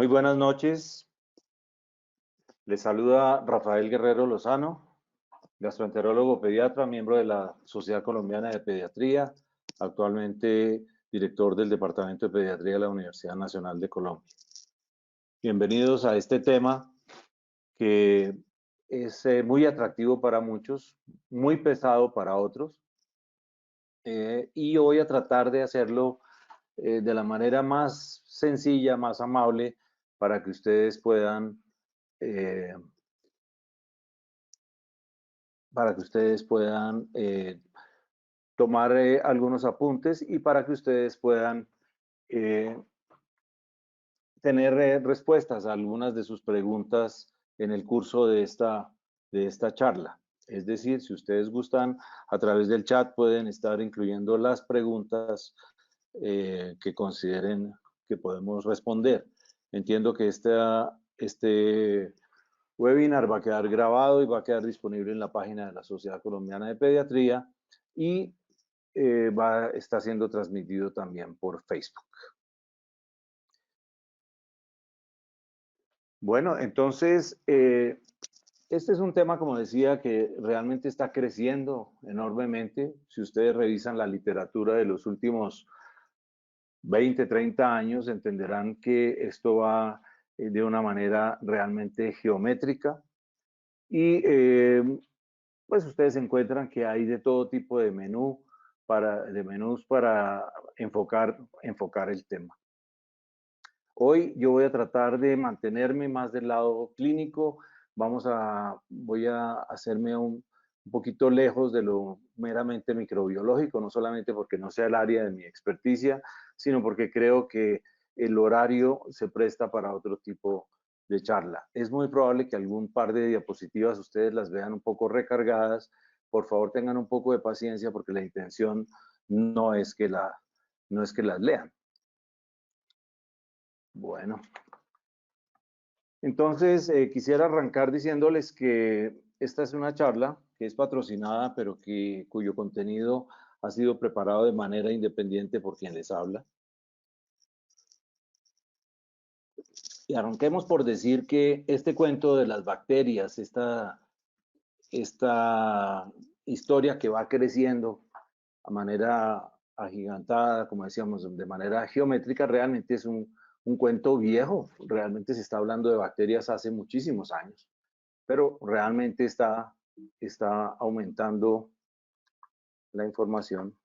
Muy buenas noches. Les saluda Rafael Guerrero Lozano, gastroenterólogo pediatra, miembro de la Sociedad Colombiana de Pediatría, actualmente director del Departamento de Pediatría de la Universidad Nacional de Colombia. Bienvenidos a este tema que es muy atractivo para muchos, muy pesado para otros, y yo voy a tratar de hacerlo de la manera más sencilla, más amable, para que ustedes puedan eh, tomar algunos apuntes y para que ustedes puedan eh, tener respuestas a algunas de sus preguntas en el curso de esta charla. Es decir, si ustedes gustan, a través del chat pueden estar incluyendo las preguntas que consideren que podemos responder. Entiendo que este webinar va a quedar grabado y va a quedar disponible en la página de la Sociedad Colombiana de Pediatría y está siendo transmitido también por Facebook. Bueno, entonces, este es un tema, como decía, que realmente está creciendo enormemente. Si ustedes revisan la literatura de los últimos 20, 30 años, entenderán que esto va de una manera realmente geométrica. Y pues ustedes encuentran que hay de todo tipo de menús para enfocar el tema. Hoy yo voy a tratar de mantenerme más del lado clínico. Voy a hacerme un poquito lejos de lo meramente microbiológico, no solamente porque no sea el área de mi experticia, sino porque creo que el horario se presta para otro tipo de charla. Es muy probable que algún par de diapositivas ustedes las vean un poco recargadas. Por favor, tengan un poco de paciencia porque la intención no es que las lean. Bueno, entonces quisiera arrancar diciéndoles que esta es una charla que es patrocinada, pero cuyo contenido ha sido preparado de manera independiente por quien les habla. Y arranquemos por decir que este cuento de las bacterias, esta historia que va creciendo a manera agigantada, como decíamos, de manera geométrica, realmente es un cuento viejo. Realmente se está hablando de bacterias hace muchísimos años, pero realmente está aumentando la información.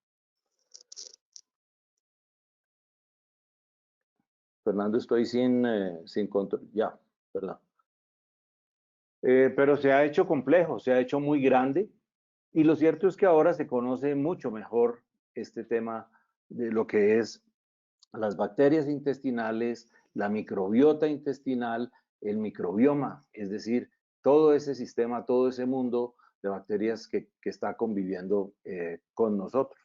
Fernando, estoy sin control. Ya, perdón. Pero se ha hecho complejo, se ha hecho muy grande, y lo cierto es que ahora se conoce mucho mejor este tema de lo que es las bacterias intestinales, la microbiota intestinal, el microbioma, es decir, todo ese sistema, todo ese mundo de bacterias que está conviviendo con nosotros.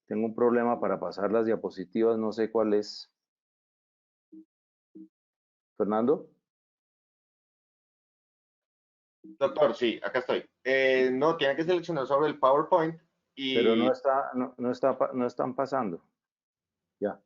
Tengo un problema para pasar las diapositivas, no sé cuál es. Fernando. Doctor, sí, acá estoy. No, tiene que seleccionar sobre el PowerPoint Pero y... no están pasando. Ya.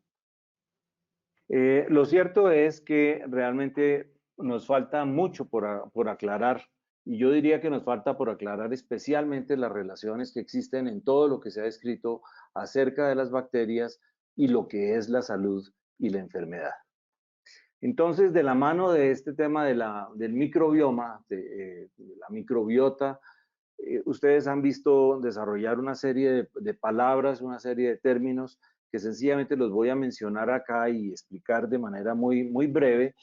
Lo cierto es que realmente nos falta mucho por aclarar, y yo diría que nos falta por aclarar especialmente las relaciones que existen en todo lo que se ha escrito acerca de las bacterias y lo que es la salud y la enfermedad. Entonces, de la mano de este tema del microbioma, de la microbiota, ustedes han visto desarrollar una serie de palabras, una serie de términos que sencillamente los voy a mencionar acá y explicar de manera muy, muy breve.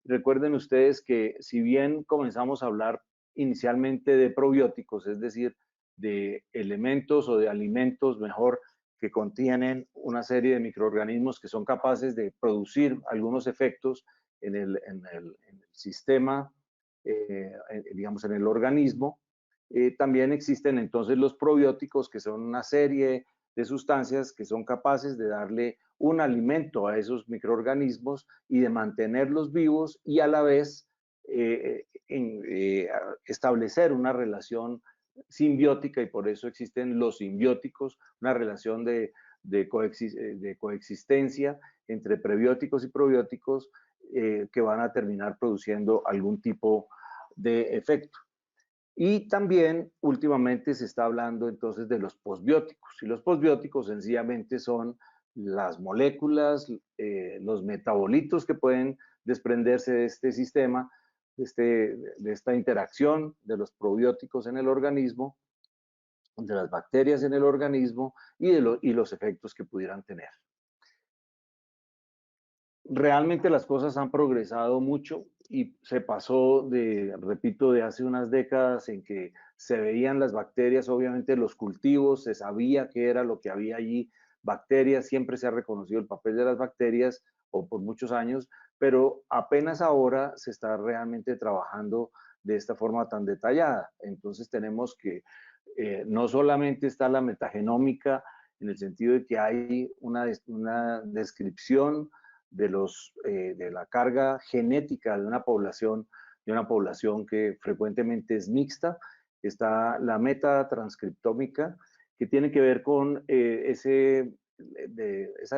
Recuerden ustedes que si bien comenzamos a hablar inicialmente de probióticos, es decir, de elementos o de alimentos mejor que contienen una serie de microorganismos que son capaces de producir algunos efectos en el sistema, digamos, en el organismo. También existen entonces los probióticos, que son una serie de sustancias que son capaces de darle un alimento a esos microorganismos y de mantenerlos vivos y a la vez establecer una relación simbiótica, y por eso existen los simbióticos, una relación de coexistencia entre prebióticos y probióticos que van a terminar produciendo algún tipo de efecto. Y también últimamente se está hablando entonces de los posbióticos, y los posbióticos sencillamente son las moléculas, los metabolitos que pueden desprenderse de este sistema, de esta interacción de los probióticos en el organismo, de las bacterias en el organismo y los efectos que pudieran tener. Realmente las cosas han progresado mucho y se pasó de, repito, de hace unas décadas en que se veían las bacterias, obviamente los cultivos, se sabía qué era lo que había allí, bacterias, siempre se ha reconocido el papel de las bacterias o por muchos años, pero apenas ahora se está realmente trabajando de esta forma tan detallada. Entonces tenemos que no solamente está la metagenómica en el sentido de que hay una descripción de la carga genética de una población que frecuentemente es mixta. Está la metatranscriptómica, que tiene que ver con esa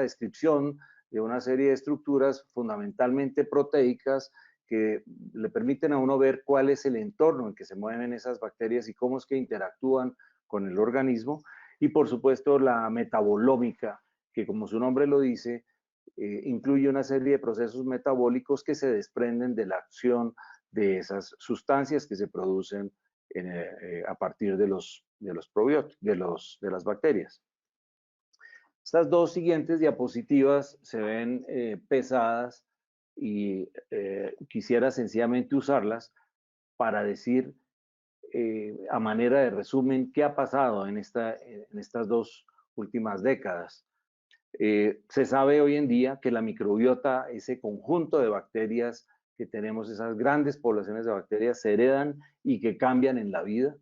descripción de una serie de estructuras fundamentalmente proteicas que le permiten a uno ver cuál es el entorno en que se mueven esas bacterias y cómo es que interactúan con el organismo. Y por supuesto la metabolómica, que como su nombre lo dice, incluye una serie de procesos metabólicos que se desprenden de la acción de esas sustancias que se producen a partir de los probióticos, de las bacterias. Estas dos siguientes diapositivas se ven pesadas y quisiera sencillamente usarlas para decir a manera de resumen qué ha pasado en estas dos últimas décadas. Se sabe hoy en día que la microbiota, ese conjunto de bacterias que tenemos, esas grandes poblaciones de bacterias, se heredan y que cambian en la vida.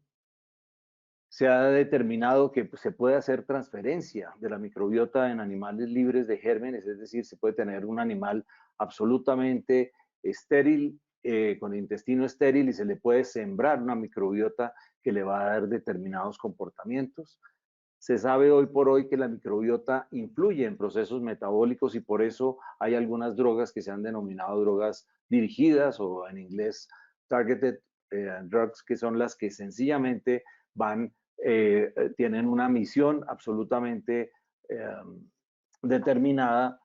Se ha determinado que se puede hacer transferencia de la microbiota en animales libres de gérmenes, es decir, se puede tener un animal absolutamente estéril, con el intestino estéril, y se le puede sembrar una microbiota que le va a dar determinados comportamientos. Se sabe hoy por hoy que la microbiota influye en procesos metabólicos y por eso hay algunas drogas que se han denominado drogas dirigidas o en inglés targeted drugs, que son las que sencillamente tienen una misión absolutamente determinada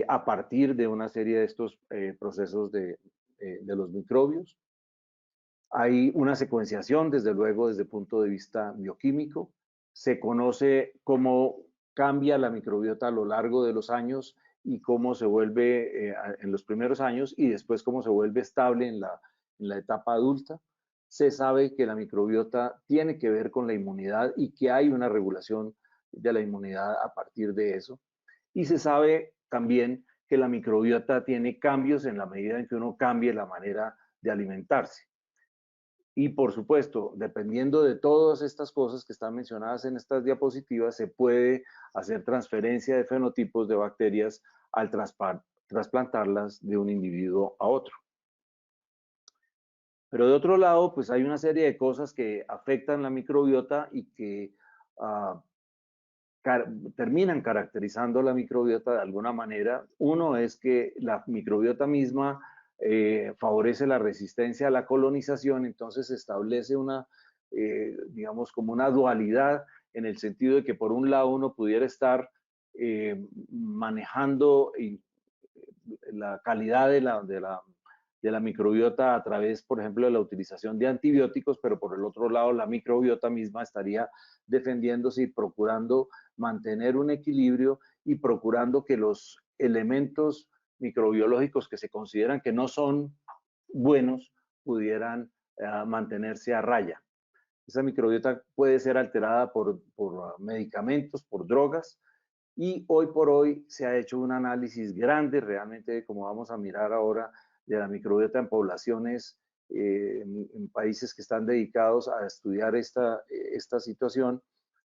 a partir de una serie de estos procesos de los microbios. Hay una secuenciación, desde luego, desde el punto de vista bioquímico. Se conoce cómo cambia la microbiota a lo largo de los años y cómo se vuelve en los primeros años y después cómo se vuelve estable en la etapa adulta. Se sabe que la microbiota tiene que ver con la inmunidad y que hay una regulación de la inmunidad a partir de eso. Y se sabe también que la microbiota tiene cambios en la medida en que uno cambie la manera de alimentarse. Y por supuesto, dependiendo de todas estas cosas que están mencionadas en estas diapositivas, se puede hacer transferencia de fenotipos de bacterias al trasplantarlas de un individuo a otro. Pero de otro lado, pues hay una serie de cosas que afectan la microbiota y que terminan caracterizando la microbiota de alguna manera. Uno es que la microbiota misma favorece la resistencia a la colonización, entonces se establece digamos, como una dualidad en el sentido de que por un lado uno pudiera estar manejando la calidad de la microbiota a través, por ejemplo, de la utilización de antibióticos, pero por el otro lado la microbiota misma estaría defendiéndose y procurando mantener un equilibrio y procurando que los elementos microbiológicos que se consideran que no son buenos pudieran mantenerse a raya. Esa microbiota puede ser alterada por medicamentos, por drogas, y hoy por hoy se ha hecho un análisis grande, realmente, como vamos a mirar ahora, de la microbiota en poblaciones, en países que están dedicados a estudiar esta situación.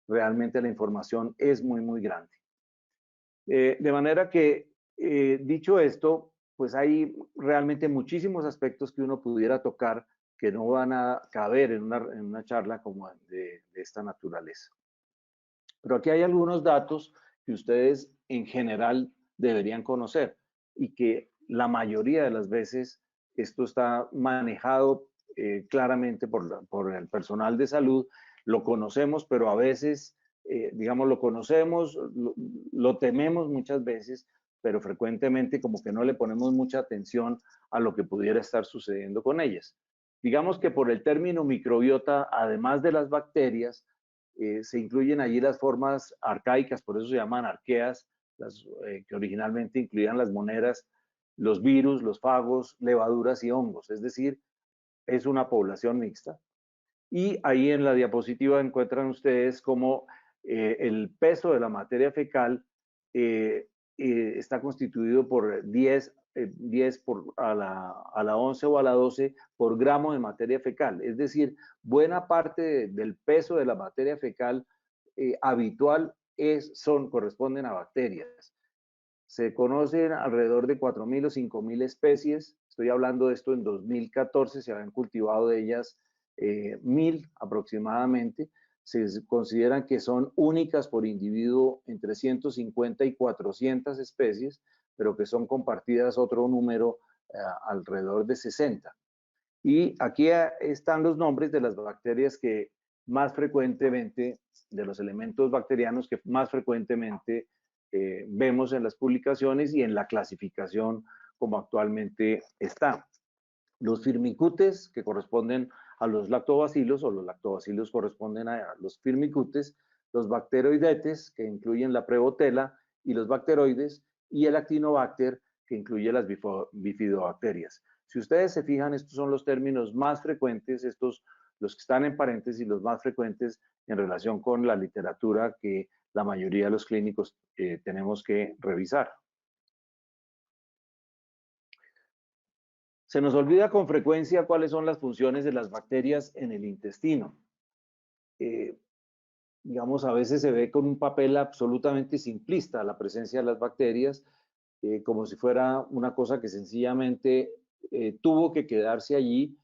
Realmente la información es muy, muy grande. De manera que, dicho esto, pues hay realmente muchísimos aspectos que uno pudiera tocar que no van a caber en una charla como de esta naturaleza. Pero aquí hay algunos datos que ustedes en general deberían conocer y que la mayoría de las veces esto está manejado claramente por el personal de salud, lo conocemos, pero a veces, digamos, lo conocemos, lo tememos muchas veces, pero frecuentemente como que no le ponemos mucha atención a lo que pudiera estar sucediendo con ellas. Digamos que por el término microbiota, además de las bacterias, se incluyen allí las formas arcaicas, por eso se llaman arqueas, que originalmente incluían las monedas, los virus, los fagos, levaduras y hongos, es decir, es una población mixta. Y ahí en la diapositiva encuentran ustedes cómo el peso de la materia fecal está constituido por 10 a la 11 o a la 12 por gramo de materia fecal. Es decir, buena parte del peso de la materia fecal habitual corresponden a bacterias. Se conocen alrededor de 4.000 o 5.000 especies. Estoy hablando de esto en 2014, se habían cultivado de ellas 1.000 aproximadamente. Se consideran que son únicas por individuo entre 150 y 400 especies, pero que son compartidas otro número alrededor de 60. Y aquí están los nombres de las bacterias que más frecuentemente, de los elementos bacterianos que más frecuentemente vemos en las publicaciones y en la clasificación como actualmente está. Los firmicutes, que corresponden a los lactobacilos, o los lactobacilos corresponden a los firmicutes, los bacteroidetes, que incluyen la prebotela, y los bacteroides, y el actinobacter, que incluye las bifidobacterias. Si ustedes se fijan, estos son los términos más frecuentes, los que están en paréntesis, los más frecuentes en relación con la literatura que la mayoría de los clínicos tenemos que revisar. Se nos olvida con frecuencia cuáles son las funciones de las bacterias en el intestino. Digamos, a veces se ve con un papel absolutamente simplista la presencia de las bacterias, como si fuera una cosa que sencillamente tuvo que quedarse allí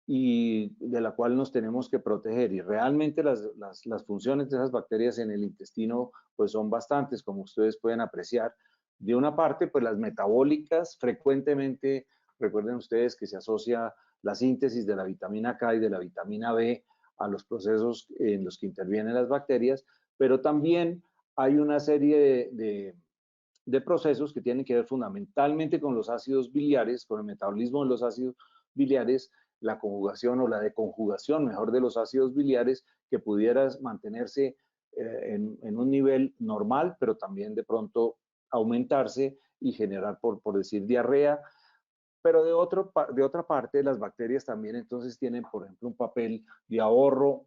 y de la cual nos tenemos que proteger. Y realmente las funciones de esas bacterias en el intestino pues son bastantes, como ustedes pueden apreciar. De una parte, pues las metabólicas, frecuentemente, recuerden ustedes que se asocia la síntesis de la vitamina K y de la vitamina B a los procesos en los que intervienen las bacterias, pero también hay una serie de procesos que tienen que ver fundamentalmente con los ácidos biliares, con el metabolismo de los ácidos biliares, la conjugación o la deconjugación, mejor, de los ácidos biliares, que pudieras mantenerse en un nivel normal, pero también de pronto aumentarse y generar, por decir, diarrea. Pero de otra parte, las bacterias también entonces tienen, por ejemplo, un papel de ahorro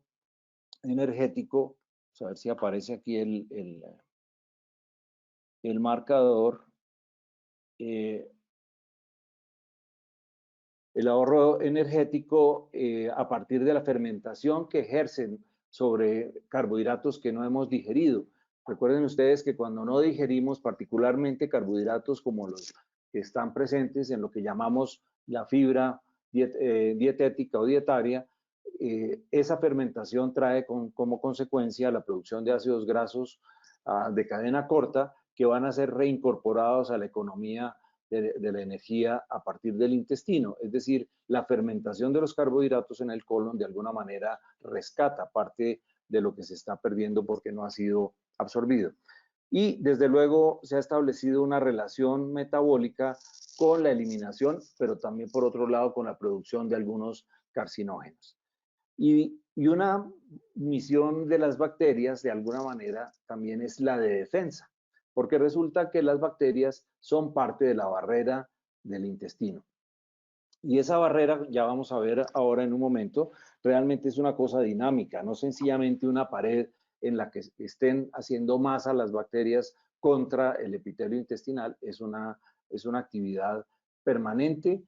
energético. Vamos a ver si aparece aquí el marcador. El ahorro energético a partir de la fermentación que ejercen sobre carbohidratos que no hemos digerido. Recuerden ustedes que cuando no digerimos particularmente carbohidratos como los que están presentes en lo que llamamos la fibra dietética o dietaria, esa fermentación trae como consecuencia la producción de ácidos grasos de cadena corta que van a ser reincorporados a la economía de la energía a partir del intestino. Es decir, la fermentación de los carbohidratos en el colon de alguna manera rescata parte de lo que se está perdiendo porque no ha sido absorbido. Y desde luego se ha establecido una relación metabólica con la eliminación, pero también por otro lado con la producción de algunos carcinógenos. Y una misión de las bacterias de alguna manera también es la de defensa, porque resulta que las bacterias son parte de la barrera del intestino. Y esa barrera, ya vamos a ver ahora en un momento, realmente es una cosa dinámica, no sencillamente una pared en la que estén haciendo masa las bacterias contra el epitelio intestinal, es una actividad permanente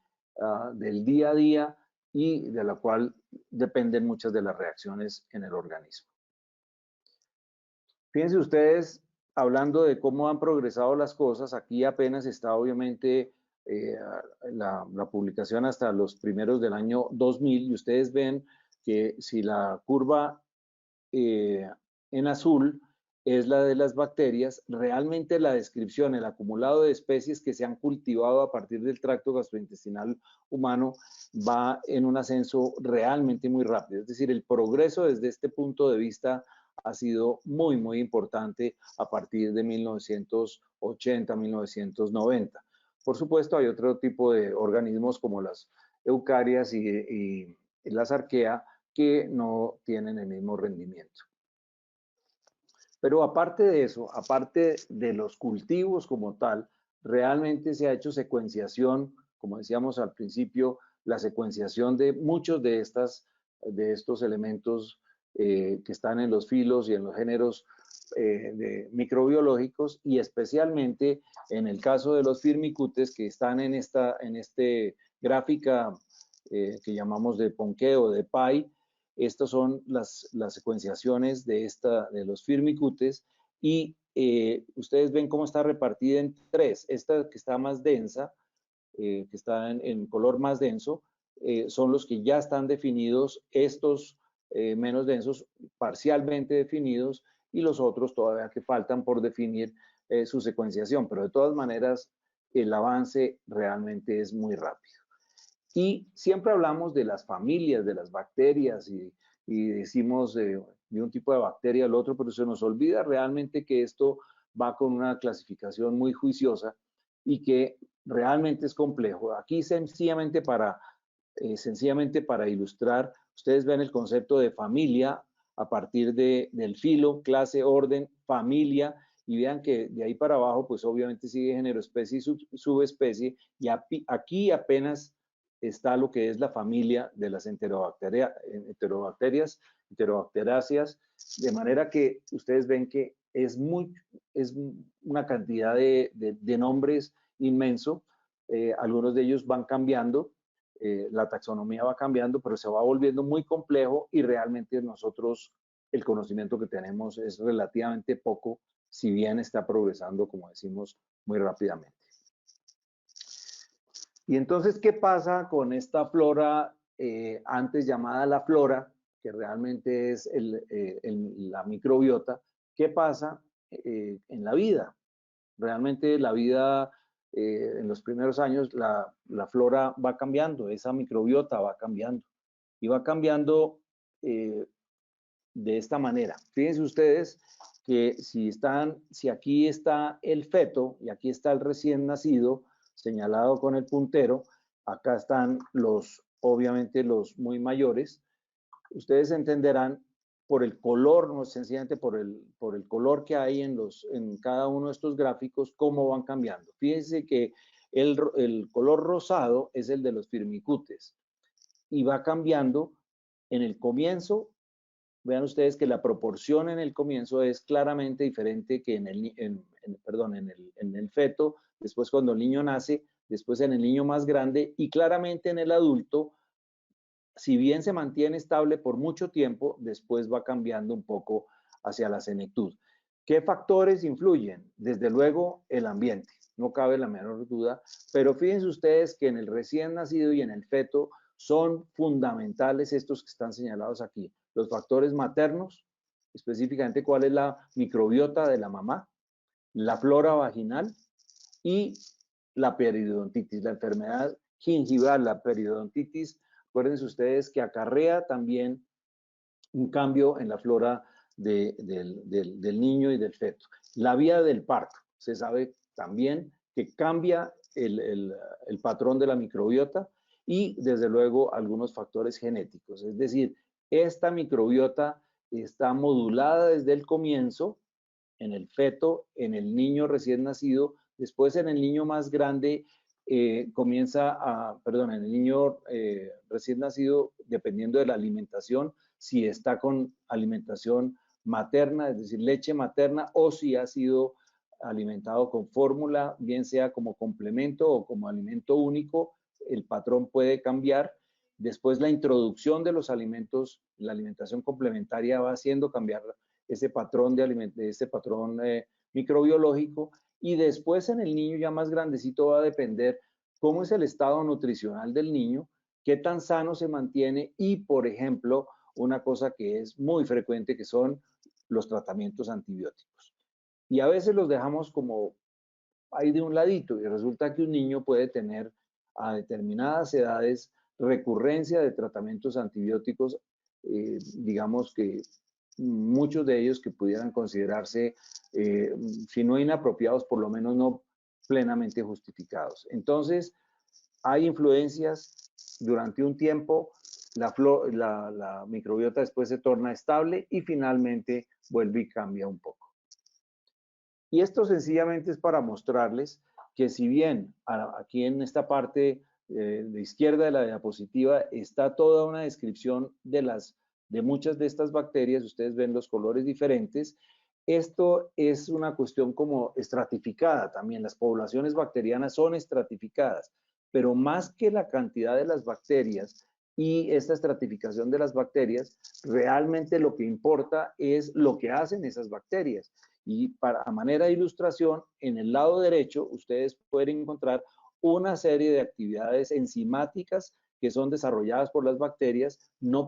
del día a día y de la cual dependen muchas de las reacciones en el organismo. Fíjense ustedes, hablando de cómo han progresado las cosas, aquí apenas está obviamente la publicación hasta los primeros del año 2000 y ustedes ven que si la curva en azul es la de las bacterias. Realmente la descripción, el acumulado de especies que se han cultivado a partir del tracto gastrointestinal humano va en un ascenso realmente muy rápido. Es decir, el progreso desde este punto de vista ha sido muy, muy importante a partir de 1980, 1990. Por supuesto, hay otro tipo de organismos como las eucarias y las arquea que no tienen el mismo rendimiento. Pero aparte de eso, aparte de los cultivos como tal, realmente se ha hecho secuenciación, como decíamos al principio, la secuenciación de muchos de estos elementos que están en los filos y en los géneros microbiológicos, y especialmente en el caso de los firmicutes que están en este gráfica que llamamos de Ponqué o de Pi. Estas son las secuenciaciones de los firmicutes, y ustedes ven cómo está repartida en tres. Esta que está más densa, que está en color más denso, son los que ya están definidos, estos menos densos parcialmente definidos, y los otros todavía que faltan por definir su secuenciación, pero de todas maneras el avance realmente es muy rápido. Y siempre hablamos de las familias, de las bacterias, y decimos de un tipo de bacteria al otro, pero se nos olvida realmente que esto va con una clasificación muy juiciosa y que realmente es complejo. Aquí sencillamente para ilustrar, ustedes ven el concepto de familia a partir del filo, clase, orden, familia, y vean que de ahí para abajo, pues obviamente sigue género, especie y subespecie, y aquí apenas está lo que es la familia de las enterobacteriáceas, de manera que ustedes ven que es una cantidad de nombres inmenso. Algunos de ellos van cambiando, la taxonomía va cambiando, pero se va volviendo muy complejo, y realmente nosotros el conocimiento que tenemos es relativamente poco, si bien está progresando, como decimos, muy rápidamente. Y entonces, ¿qué pasa con esta flora antes llamada la flora, que realmente es la microbiota? ¿Qué pasa en la vida? Realmente la vida en los primeros años, la flora va cambiando, esa microbiota va cambiando. Y va cambiando de esta manera. Fíjense ustedes que si aquí está el feto y aquí está el recién nacido, señalado con el puntero, acá están obviamente los muy mayores, ustedes entenderán por el color, no sencillamente por el color que hay en cada uno de estos gráficos, cómo van cambiando. Fíjense que el color rosado es el de los firmicutes, y va cambiando en el comienzo. Vean ustedes que la proporción en el comienzo es claramente diferente que en el feto, después cuando el niño nace, después en el niño más grande, y claramente en el adulto, si bien se mantiene estable por mucho tiempo, después va cambiando un poco hacia la senectud. ¿Qué factores influyen? Desde luego el ambiente, no cabe la menor duda, pero fíjense ustedes que en el recién nacido y en el feto son fundamentales estos que están señalados aquí. Los factores maternos, específicamente cuál es la microbiota de la mamá, la flora vaginal y la periodontitis, la enfermedad gingival, la periodontitis. Acuérdense ustedes que acarrea también un cambio en la flora del niño y del feto. La vía del parto, se sabe también que cambia el patrón de la microbiota, y desde luego algunos factores genéticos. Es decir, esta microbiota está modulada desde el comienzo en el feto, en el niño recién nacido, después en el niño más grande en el niño recién nacido, dependiendo de la alimentación, si está con alimentación materna, es decir, leche materna, o si ha sido alimentado con fórmula, bien sea como complemento o como alimento único, el patrón puede cambiar. Después la introducción de los alimentos, la alimentación complementaria va haciendo cambiar ese patrón microbiológico, y después en el niño ya más grandecito va a depender cómo es el estado nutricional del niño, qué tan sano se mantiene, y por ejemplo, una cosa que es muy frecuente, que son los tratamientos antibióticos. Y a veces los dejamos como ahí de un ladito y resulta que un niño puede tener a determinadas edades recurrencia de tratamientos antibióticos, digamos que muchos de ellos que pudieran considerarse, si no inapropiados, por lo menos no plenamente justificados. Entonces, hay influencias durante un tiempo, la microbiota después se torna estable y finalmente vuelve y cambia un poco. Y esto sencillamente es para mostrarles que si bien aquí en esta parte de izquierda de la diapositiva está toda una descripción de muchas de estas bacterias, ustedes ven los colores diferentes, esto es una cuestión como estratificada también, las poblaciones bacterianas son estratificadas, pero más que la cantidad de las bacterias y esta estratificación de las bacterias, realmente lo que importa es lo que hacen esas bacterias. Y a manera de ilustración, en el lado derecho ustedes pueden encontrar una serie de actividades enzimáticas que son desarrolladas por las bacterias, no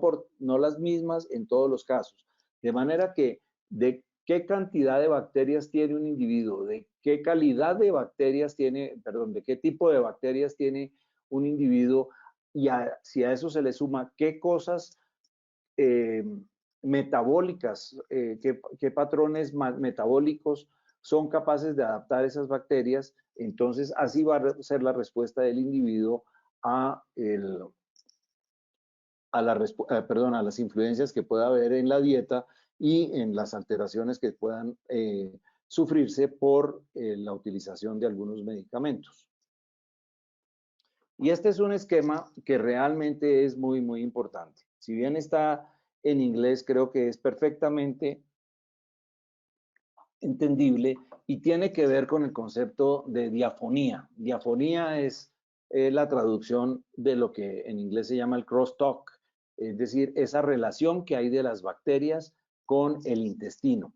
las mismas en todos los casos. De manera que de qué cantidad de bacterias tiene un individuo, de qué calidad de bacterias tiene, perdón, de qué tipo de bacterias tiene un individuo, y si a eso se le suma qué cosas metabólicas, qué patrones metabólicos son capaces de adaptar esas bacterias, entonces así va a ser la respuesta del individuo a, a las influencias que pueda haber en la dieta y en las alteraciones que puedan sufrirse por la utilización de algunos medicamentos. Y este es un esquema que realmente es muy, muy importante. Si bien está en inglés, creo que es perfectamente entendible y tiene que ver con el concepto de diafonía. Diafonía es la traducción de lo que en inglés se llama el crosstalk, es decir, esa relación que hay de las bacterias con el intestino.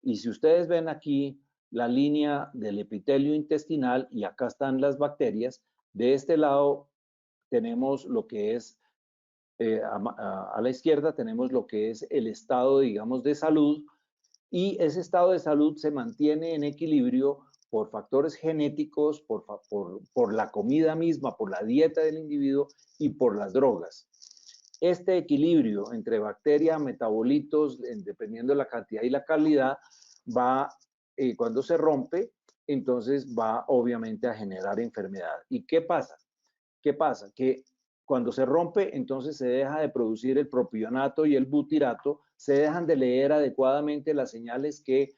Y si ustedes ven aquí la línea del epitelio intestinal y acá están las bacterias, de este lado tenemos lo que es, a la izquierda tenemos lo que es el estado, digamos, de salud, y ese estado de salud se mantiene en equilibrio por factores genéticos, por la comida misma, por la dieta del individuo y por las drogas. Este equilibrio entre bacteria, metabolitos, dependiendo de la cantidad y la calidad, va, cuando se rompe, entonces va obviamente a generar enfermedad. ¿Y qué pasa? ¿Qué pasa? Que cuando se rompe, entonces se deja de producir el propionato y el butirato, se dejan de leer adecuadamente las señales que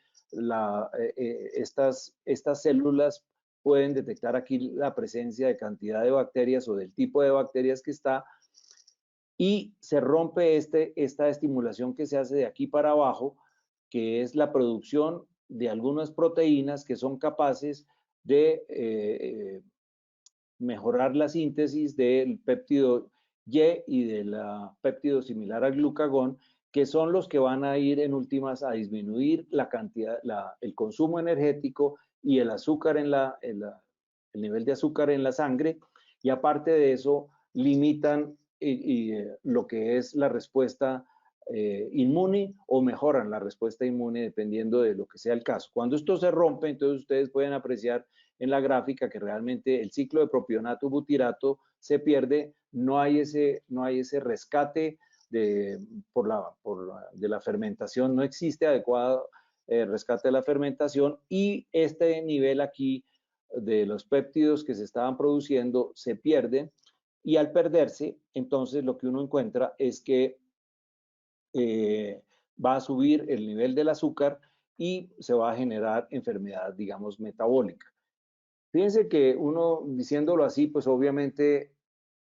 estas células pueden detectar aquí la presencia de cantidad de bacterias o del tipo de bacterias que está, y se rompe esta estimulación que se hace de aquí para abajo, que es la producción de algunas proteínas que son capaces de mejorar la síntesis del péptido Y y del péptido similar al glucagón, que son los que van a ir en últimas a disminuir la cantidad, el consumo energético y el azúcar el nivel de azúcar en la sangre, y aparte de eso limitan lo que es la respuesta inmune, o mejoran la respuesta inmune dependiendo de lo que sea el caso. Cuando esto se rompe, entonces ustedes pueden apreciar en la gráfica que realmente el ciclo de propionato butirato se pierde, no hay ese rescate de la fermentación, no existe adecuado rescate de la fermentación, y este nivel aquí de los péptidos que se estaban produciendo se pierde, y al perderse, entonces lo que uno encuentra es que va a subir el nivel del azúcar y se va a generar enfermedad, digamos, metabólica. Fíjense que uno, diciéndolo así, pues obviamente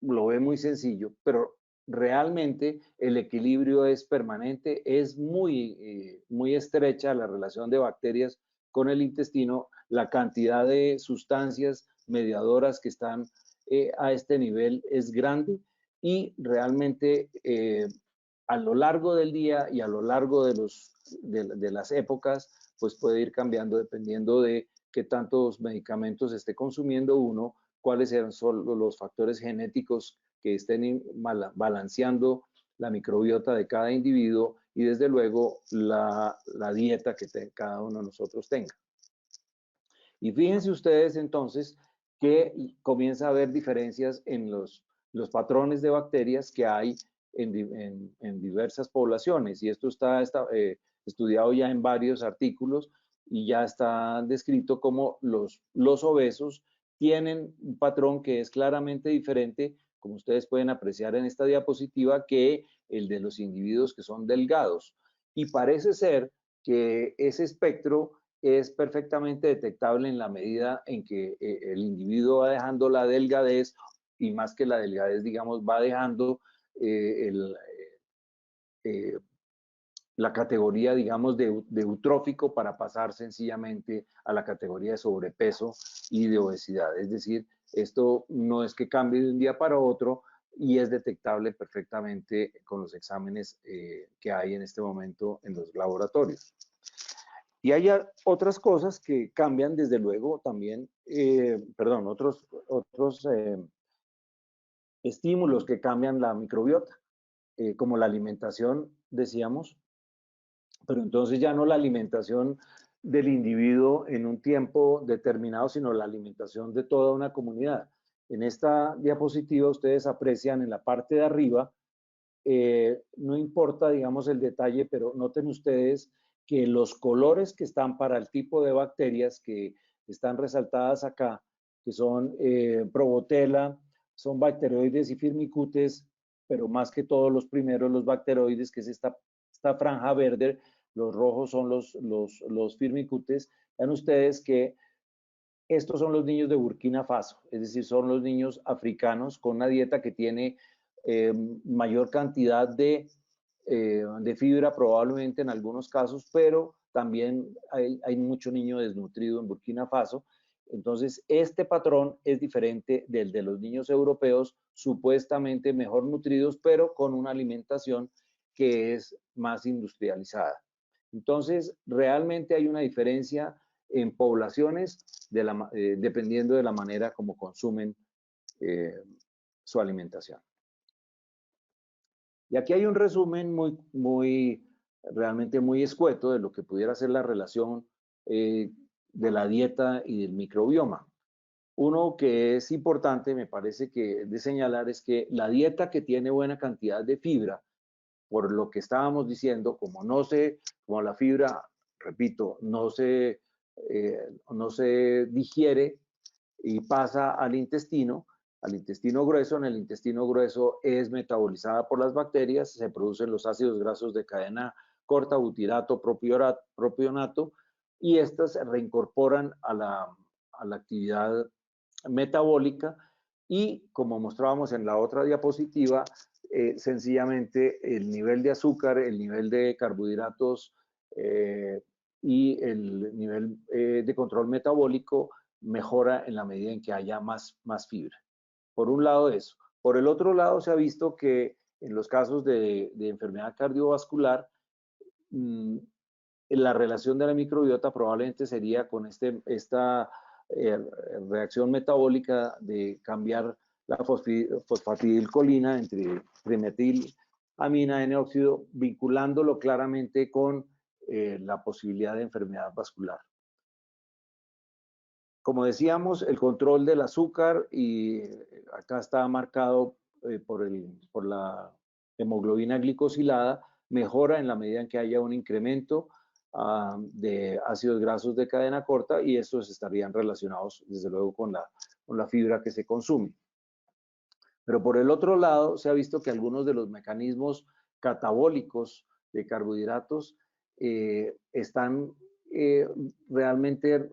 lo ve muy sencillo, pero realmente el equilibrio es permanente, es muy estrecha la relación de bacterias con el intestino, la cantidad de sustancias mediadoras que están a este nivel es grande, y realmente a lo largo del día y a lo largo de las épocas, pues puede ir cambiando dependiendo de qué tantos medicamentos esté consumiendo uno, cuáles son los factores genéticos que estén balanceando la microbiota de cada individuo y desde luego la dieta que cada uno de nosotros tenga. Y fíjense ustedes entonces que comienza a haber diferencias en los patrones de bacterias que hay en diversas poblaciones. Y esto está estudiado ya en varios artículos y ya está descrito como los obesos tienen un patrón que es claramente diferente, como ustedes pueden apreciar en esta diapositiva, que el de los individuos que son delgados. Y parece ser que ese espectro es perfectamente detectable en la medida en que el individuo va dejando la delgadez y más que la delgadez, digamos, va dejando eh, la categoría, digamos, de eutrófico para pasar sencillamente a la categoría de sobrepeso y de obesidad. Es decir, esto no es que cambie de un día para otro y es detectable perfectamente con los exámenes que hay en este momento en los laboratorios. Y hay otras cosas que cambian, desde luego, también, perdón, otros estímulos que cambian la microbiota, como la alimentación, decíamos, pero entonces ya no la alimentación del individuo en un tiempo determinado, sino la alimentación de toda una comunidad. En esta diapositiva ustedes aprecian en la parte de arriba, no importa, digamos, el detalle, pero noten ustedes que los colores que están para el tipo de bacterias que están resaltadas acá, que son Probotella, son bacteroides y firmicutes, pero más que todos los primeros, los bacteroides, que es esta franja verde, los rojos son los firmicutes. Vean ustedes que estos son los niños de Burkina Faso, es decir, son los niños africanos con una dieta que tiene mayor cantidad de fibra probablemente en algunos casos, pero también hay mucho niño desnutrido en Burkina Faso. Entonces, este patrón es diferente del de los niños europeos, supuestamente mejor nutridos, pero con una alimentación que es más industrializada. Entonces, realmente hay una diferencia en poblaciones dependiendo de la manera como consumen eh, su alimentación. Y aquí hay un resumen realmente muy escueto de lo que pudiera ser la relación de la dieta y del microbioma. Uno que es importante, me parece que de señalar, es que la dieta que tiene buena cantidad de fibra, por lo que estábamos diciendo, como la fibra, repito, no se digiere y pasa al intestino grueso. En el intestino grueso es metabolizada por las bacterias, se producen los ácidos grasos de cadena corta, butirato, propionato, y estas se reincorporan a la actividad metabólica y, como mostrábamos en la otra diapositiva, sencillamente el nivel de azúcar, el nivel de carbohidratos y el nivel de control metabólico mejora en la medida en que haya más fibra. Por un lado eso. Por el otro lado, se ha visto que en los casos de enfermedad cardiovascular, la relación de la microbiota probablemente sería con esta reacción metabólica de cambiar la fosfatidilcolina entre trimetilamina N-óxido, vinculándolo claramente con la posibilidad de enfermedad vascular. Como decíamos, el control del azúcar, y acá está marcado por la hemoglobina glicosilada, mejora en la medida en que haya un incremento de ácidos grasos de cadena corta, y estos estarían relacionados desde luego con la fibra que se consume. Pero por el otro lado, se ha visto que algunos de los mecanismos catabólicos de carbohidratos están realmente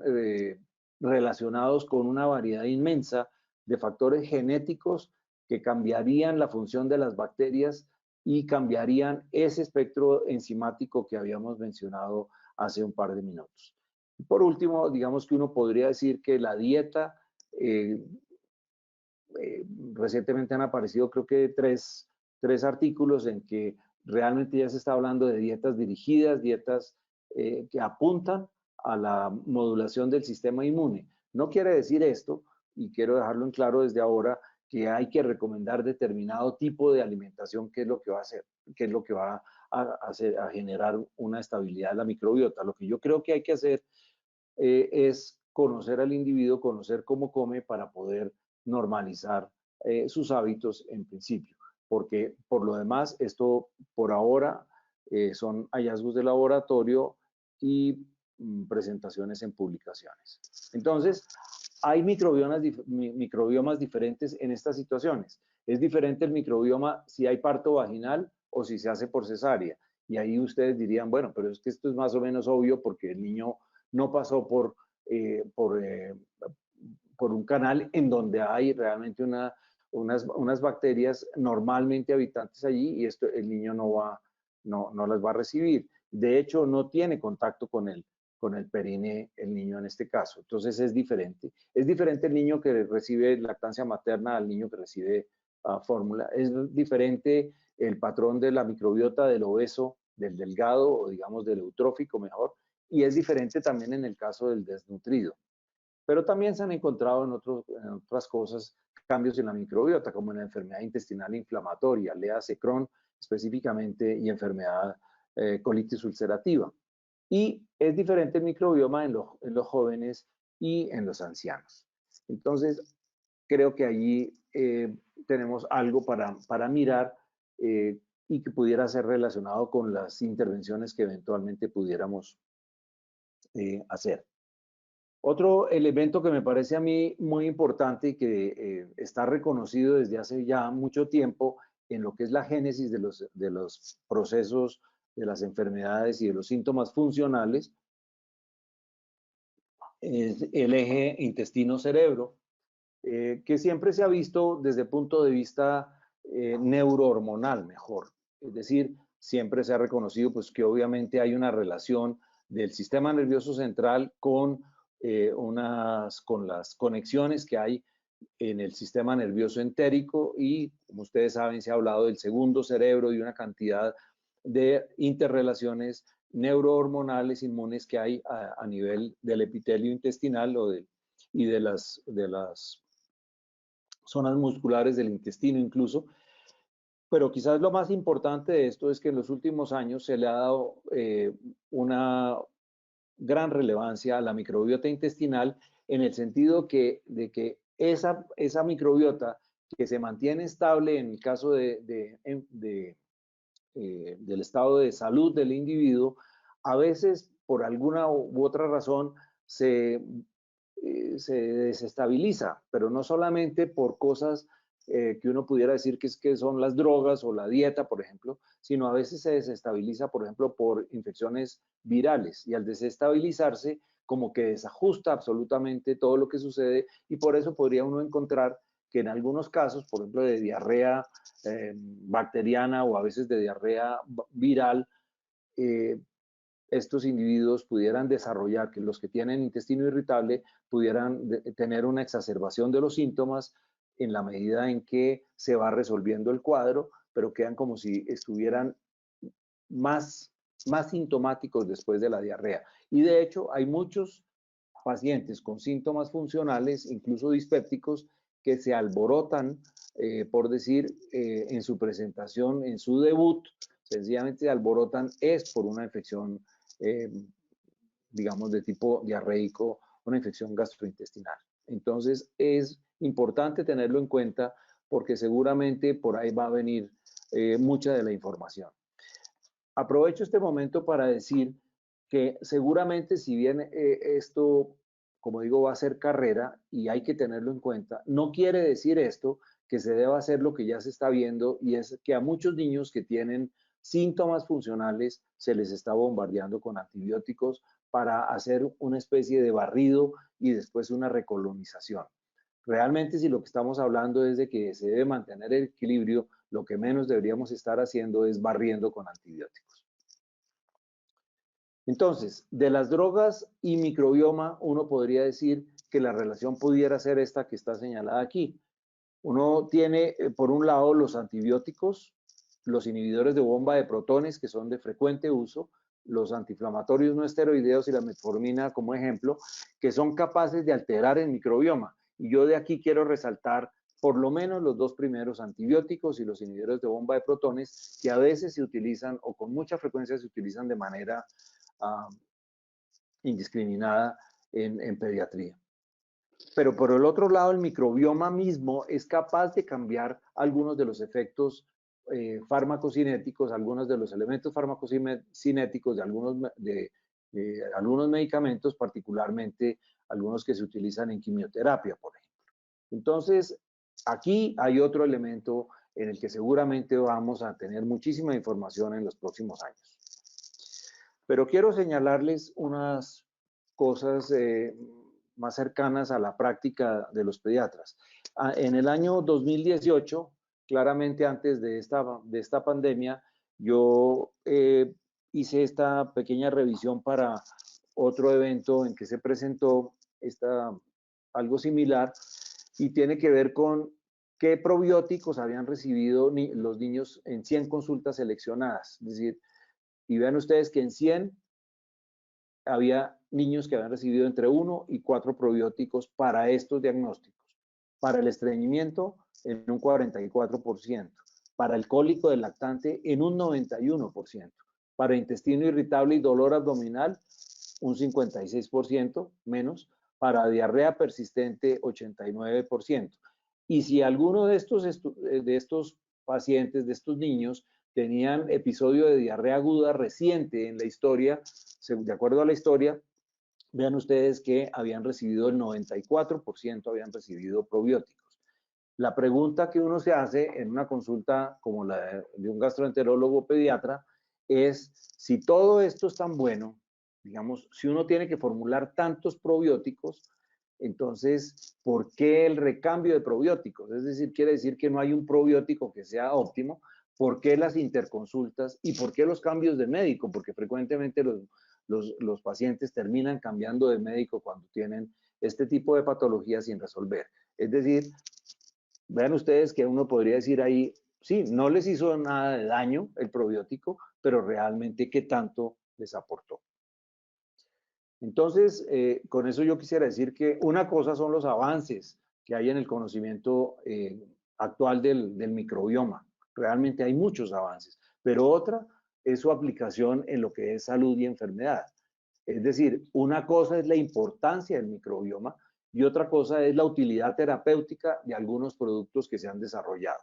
relacionados con una variedad inmensa de factores genéticos que cambiarían la función de las bacterias y cambiarían ese espectro enzimático que habíamos mencionado hace un par de minutos. Y por último, digamos que uno podría decir que la dieta, recientemente han aparecido creo que tres artículos en que realmente ya se está hablando de dietas dirigidas, dietas que apuntan a la modulación del sistema inmune. No quiere decir esto, y quiero dejarlo en claro desde ahora, que hay que recomendar determinado tipo de alimentación, que es lo que va a hacer. qué es lo que va a generar una estabilidad de la microbiota. Lo que yo creo que hay que hacer es conocer al individuo, conocer cómo come para poder normalizar sus hábitos en principio, porque por lo demás esto por ahora son hallazgos de laboratorio y presentaciones en publicaciones. Entonces, hay microbiomas diferentes en estas situaciones. Es diferente el microbioma si hay parto vaginal o si se hace por cesárea. Y ahí ustedes dirían, bueno, pero es que esto es más o menos obvio porque el niño no pasó por un canal en donde hay realmente unas bacterias normalmente habitantes allí y esto el niño no las va a recibir. De hecho, no tiene contacto con el perine el niño en este caso. Entonces es diferente. Es diferente el niño que recibe lactancia materna al niño que recibe fórmula. Es diferente el patrón de la microbiota del obeso, del delgado o digamos del eutrófico mejor, y es diferente también en el caso del desnutrido. Pero también se han encontrado en otras cosas cambios en la microbiota, como en la enfermedad intestinal inflamatoria, léase Crohn específicamente, y enfermedad colitis ulcerativa. Y es diferente el microbioma en los jóvenes y en los ancianos. Entonces, creo que allí tenemos algo para mirar y que pudiera ser relacionado con las intervenciones que eventualmente pudiéramos hacer. Otro elemento que me parece a mí muy importante y que está reconocido desde hace ya mucho tiempo en lo que es la génesis de los procesos de las enfermedades y de los síntomas funcionales es el eje intestino-cerebro, que siempre se ha visto desde el punto de vista neurohormonal mejor. Es decir, siempre se ha reconocido pues, que obviamente hay una relación del sistema nervioso central con las conexiones que hay en el sistema nervioso entérico y, como ustedes saben, se ha hablado del segundo cerebro y una cantidad de interrelaciones neurohormonales inmunes que hay a nivel del epitelio intestinal y de las zonas musculares del intestino incluso. Pero quizás lo más importante de esto es que en los últimos años se le ha dado una gran relevancia a la microbiota intestinal en el sentido de que esa microbiota que se mantiene estable en el caso del estado de salud del individuo, a veces por alguna u otra razón se desestabiliza, pero no solamente por cosas que uno pudiera decir que son las drogas o la dieta, por ejemplo, sino a veces se desestabiliza, por ejemplo, por infecciones virales y al desestabilizarse como que desajusta absolutamente todo lo que sucede y por eso podría uno encontrar que en algunos casos, por ejemplo, de diarrea bacteriana o a veces de diarrea viral, estos individuos pudieran desarrollar, que los que tienen intestino irritable pudieran tener una exacerbación de los síntomas en la medida en que se va resolviendo el cuadro, pero quedan como si estuvieran más sintomáticos después de la diarrea. Y de hecho hay muchos pacientes con síntomas funcionales, incluso dispépticos, que se alborotan, por decir, en su presentación, en su debut, sencillamente se alborotan es por una infección digamos, de tipo diarreico, una infección gastrointestinal. Entonces, es importante tenerlo en cuenta porque seguramente por ahí va a venir mucha de la información. Aprovecho este momento para decir que seguramente si bien esto, como digo, va a ser carrera y hay que tenerlo en cuenta, no quiere decir esto que se deba hacer lo que ya se está viendo y es que a muchos niños que tienen síntomas funcionales se les está bombardeando con antibióticos para hacer una especie de barrido y después una recolonización. Realmente si lo que estamos hablando es de que se debe mantener el equilibrio, lo que menos deberíamos estar haciendo es barriendo con antibióticos. Entonces, de las drogas y microbioma, uno podría decir que la relación pudiera ser esta que está señalada aquí. Uno tiene, por un lado, los antibióticos, los inhibidores de bomba de protones, que son de frecuente uso, los antiinflamatorios no esteroideos y la metformina como ejemplo, que son capaces de alterar el microbioma. Y yo de aquí quiero resaltar por lo menos los dos primeros antibióticos y los inhibidores de bomba de protones, que a veces se utilizan o con mucha frecuencia se utilizan de manera indiscriminada en pediatría. Pero por el otro lado, el microbioma mismo es capaz de cambiar algunos de los efectos farmacocinéticos, algunos de los elementos farmacocinéticos de algunos medicamentos, particularmente algunos que se utilizan en quimioterapia, por ejemplo. Entonces, aquí hay otro elemento en el que seguramente vamos a tener muchísima información en los próximos años. Pero quiero señalarles unas cosas más cercanas a la práctica de los pediatras. En el año 2018, claramente antes de esta pandemia, yo hice esta pequeña revisión para otro evento en que se presentó algo similar y tiene que ver con qué probióticos habían recibido los niños en 100 consultas seleccionadas. Es decir, y vean ustedes que en 100 había niños que habían recibido entre 1 y 4 probióticos para estos diagnósticos. Para el estreñimiento, en un 44%. Para el cólico del lactante, en un 91%. Para intestino irritable y dolor abdominal, un 56% menos. Para diarrea persistente, 89%. Y si alguno de estos pacientes, de estos niños, tenían episodio de diarrea aguda reciente en la historia, de acuerdo a la historia, vean ustedes que habían recibido el 94%, habían recibido probióticos. La pregunta que uno se hace en una consulta como la de un gastroenterólogo pediatra es si todo esto es tan bueno, digamos, si uno tiene que formular tantos probióticos, entonces, ¿por qué el recambio de probióticos? Es decir, quiere decir que no hay un probiótico que sea óptimo. ¿Por qué las interconsultas y por qué los cambios de médico? Porque frecuentemente los pacientes terminan cambiando de médico cuando tienen este tipo de patologías sin resolver. Es decir, vean ustedes que uno podría decir ahí, sí, no les hizo nada de daño el probiótico, pero realmente qué tanto les aportó. Entonces, con eso yo quisiera decir que una cosa son los avances que hay en el conocimiento actual del microbioma. Realmente hay muchos avances, pero otra es su aplicación en lo que es salud y enfermedad. Es decir, una cosa es la importancia del microbioma y otra cosa es la utilidad terapéutica de algunos productos que se han desarrollado.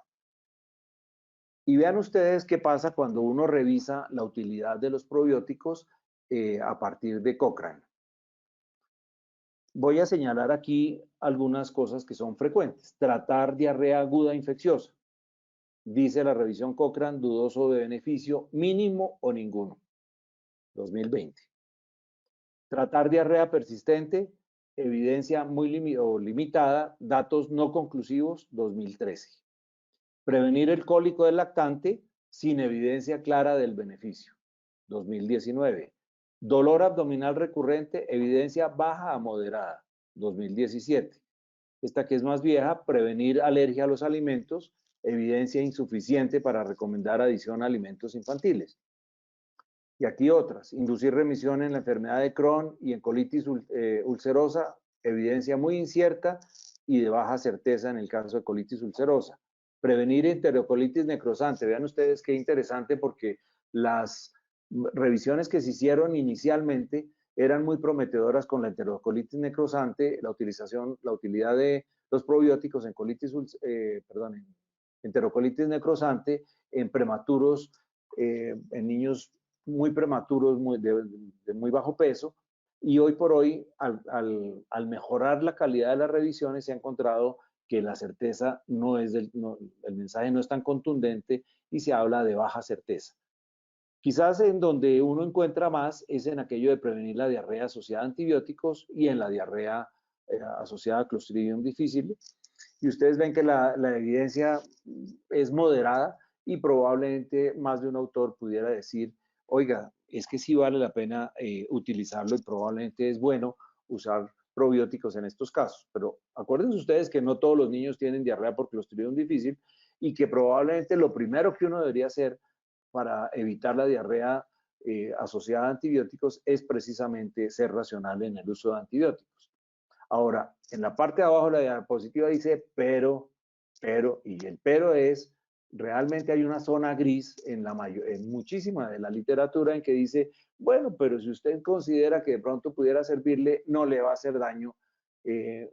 Y vean ustedes qué pasa cuando uno revisa la utilidad de los probióticos a partir de Cochrane. Voy a señalar aquí algunas cosas que son frecuentes. Tratar diarrea aguda infecciosa. Dice la revisión Cochrane, dudoso de beneficio, mínimo o ninguno. 2020. Tratar diarrea persistente, evidencia muy limitada, datos no conclusivos, 2013. Prevenir el cólico del lactante sin evidencia clara del beneficio, 2019. Dolor abdominal recurrente, evidencia baja a moderada, 2017. Esta que es más vieja, prevenir alergia a los alimentos, evidencia insuficiente para recomendar adición a alimentos infantiles. Y aquí otras, inducir remisión en la enfermedad de Crohn y en colitis ulcerosa, evidencia muy incierta y de baja certeza en el caso de colitis ulcerosa. Prevenir enterocolitis necrosante, vean ustedes qué interesante porque las revisiones que se hicieron inicialmente eran muy prometedoras con la enterocolitis necrosante, la utilidad de los probióticos en en enterocolitis necrosante, en prematuros, en niños muy prematuros, de muy bajo peso, y hoy por hoy, al mejorar la calidad de las revisiones, se ha encontrado que la certeza el mensaje no es tan contundente y se habla de baja certeza. Quizás en donde uno encuentra más es en aquello de prevenir la diarrea asociada a antibióticos y en la diarrea asociada a Clostridium difficile. Y ustedes ven que la evidencia es moderada y probablemente más de un autor pudiera decir, oiga, es que sí vale la pena utilizarlo y probablemente es bueno usar probióticos en estos casos. Pero acuérdense ustedes que no todos los niños tienen diarrea por Clostridium difficile y que probablemente lo primero que uno debería hacer para evitar la diarrea asociada a antibióticos es precisamente ser racional en el uso de antibióticos. Ahora, en la parte de abajo de la diapositiva dice, pero y el pero es, realmente hay una zona gris en muchísima de la literatura en que dice, bueno, pero si usted considera que de pronto pudiera servirle, no le va a hacer daño,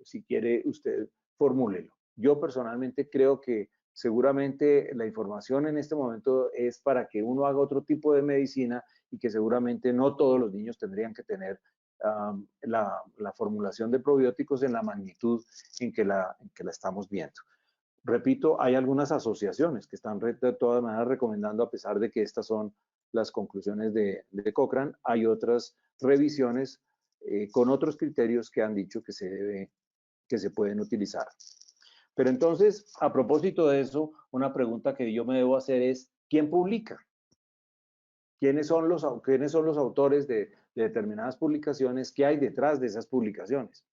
si quiere usted formúlelo. Yo personalmente creo que seguramente la información en este momento es para que uno haga otro tipo de medicina y que seguramente no todos los niños tendrían que tener la formulación de probióticos en la magnitud en que la estamos viendo. Repito, hay algunas asociaciones que están de todas maneras recomendando, a pesar de que estas son las conclusiones de Cochrane, hay otras revisiones con otros criterios que han dicho que se pueden utilizar. Pero entonces, a propósito de eso, una pregunta que yo me debo hacer es, ¿quién publica? ¿Quiénes son los autores de determinadas publicaciones? ¿Qué hay detrás de esas publicaciones?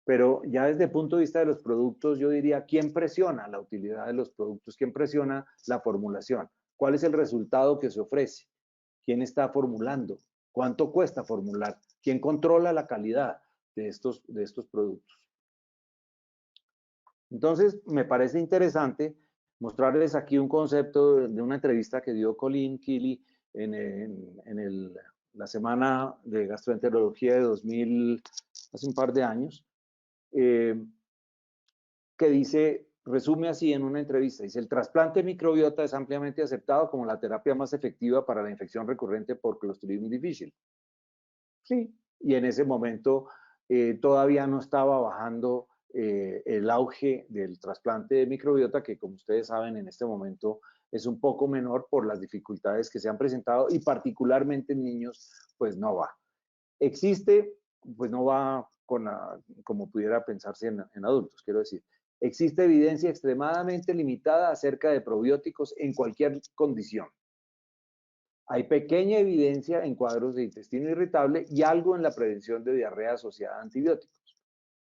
Pero ya desde el punto de vista de los productos, yo diría, ¿quién presiona la utilidad de los productos? ¿Quién presiona la formulación? ¿Cuál es el resultado que se ofrece? ¿Quién está formulando? ¿Cuánto cuesta formular? ¿Quién controla la calidad de estos productos? Entonces, me parece interesante mostrarles aquí un concepto de una entrevista que dio Colin Keeley en la semana de gastroenterología de 2000, hace un par de años, que dice, resume así en una entrevista, dice, el trasplante microbiota es ampliamente aceptado como la terapia más efectiva para la infección recurrente por Clostridium difficile. Sí, y en ese momento todavía no estaba bajando el auge del trasplante de microbiota, que como ustedes saben en este momento es un poco menor por las dificultades que se han presentado y particularmente en niños, pues no va. Existe, pues no va como pudiera pensarse en adultos, quiero decir. Existe evidencia extremadamente limitada acerca de probióticos en cualquier condición. Hay pequeña evidencia en cuadros de intestino irritable y algo en la prevención de diarrea asociada a antibióticos.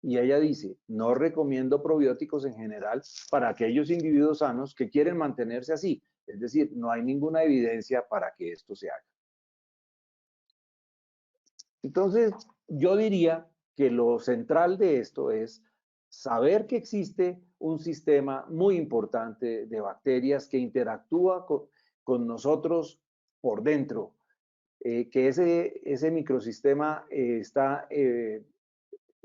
Y ella dice, no recomiendo probióticos en general para aquellos individuos sanos que quieren mantenerse así. Es decir, no hay ninguna evidencia para que esto se haga. Entonces, yo diría que lo central de esto es saber que existe un sistema muy importante de bacterias que interactúa con nosotros por dentro, que ese microsistema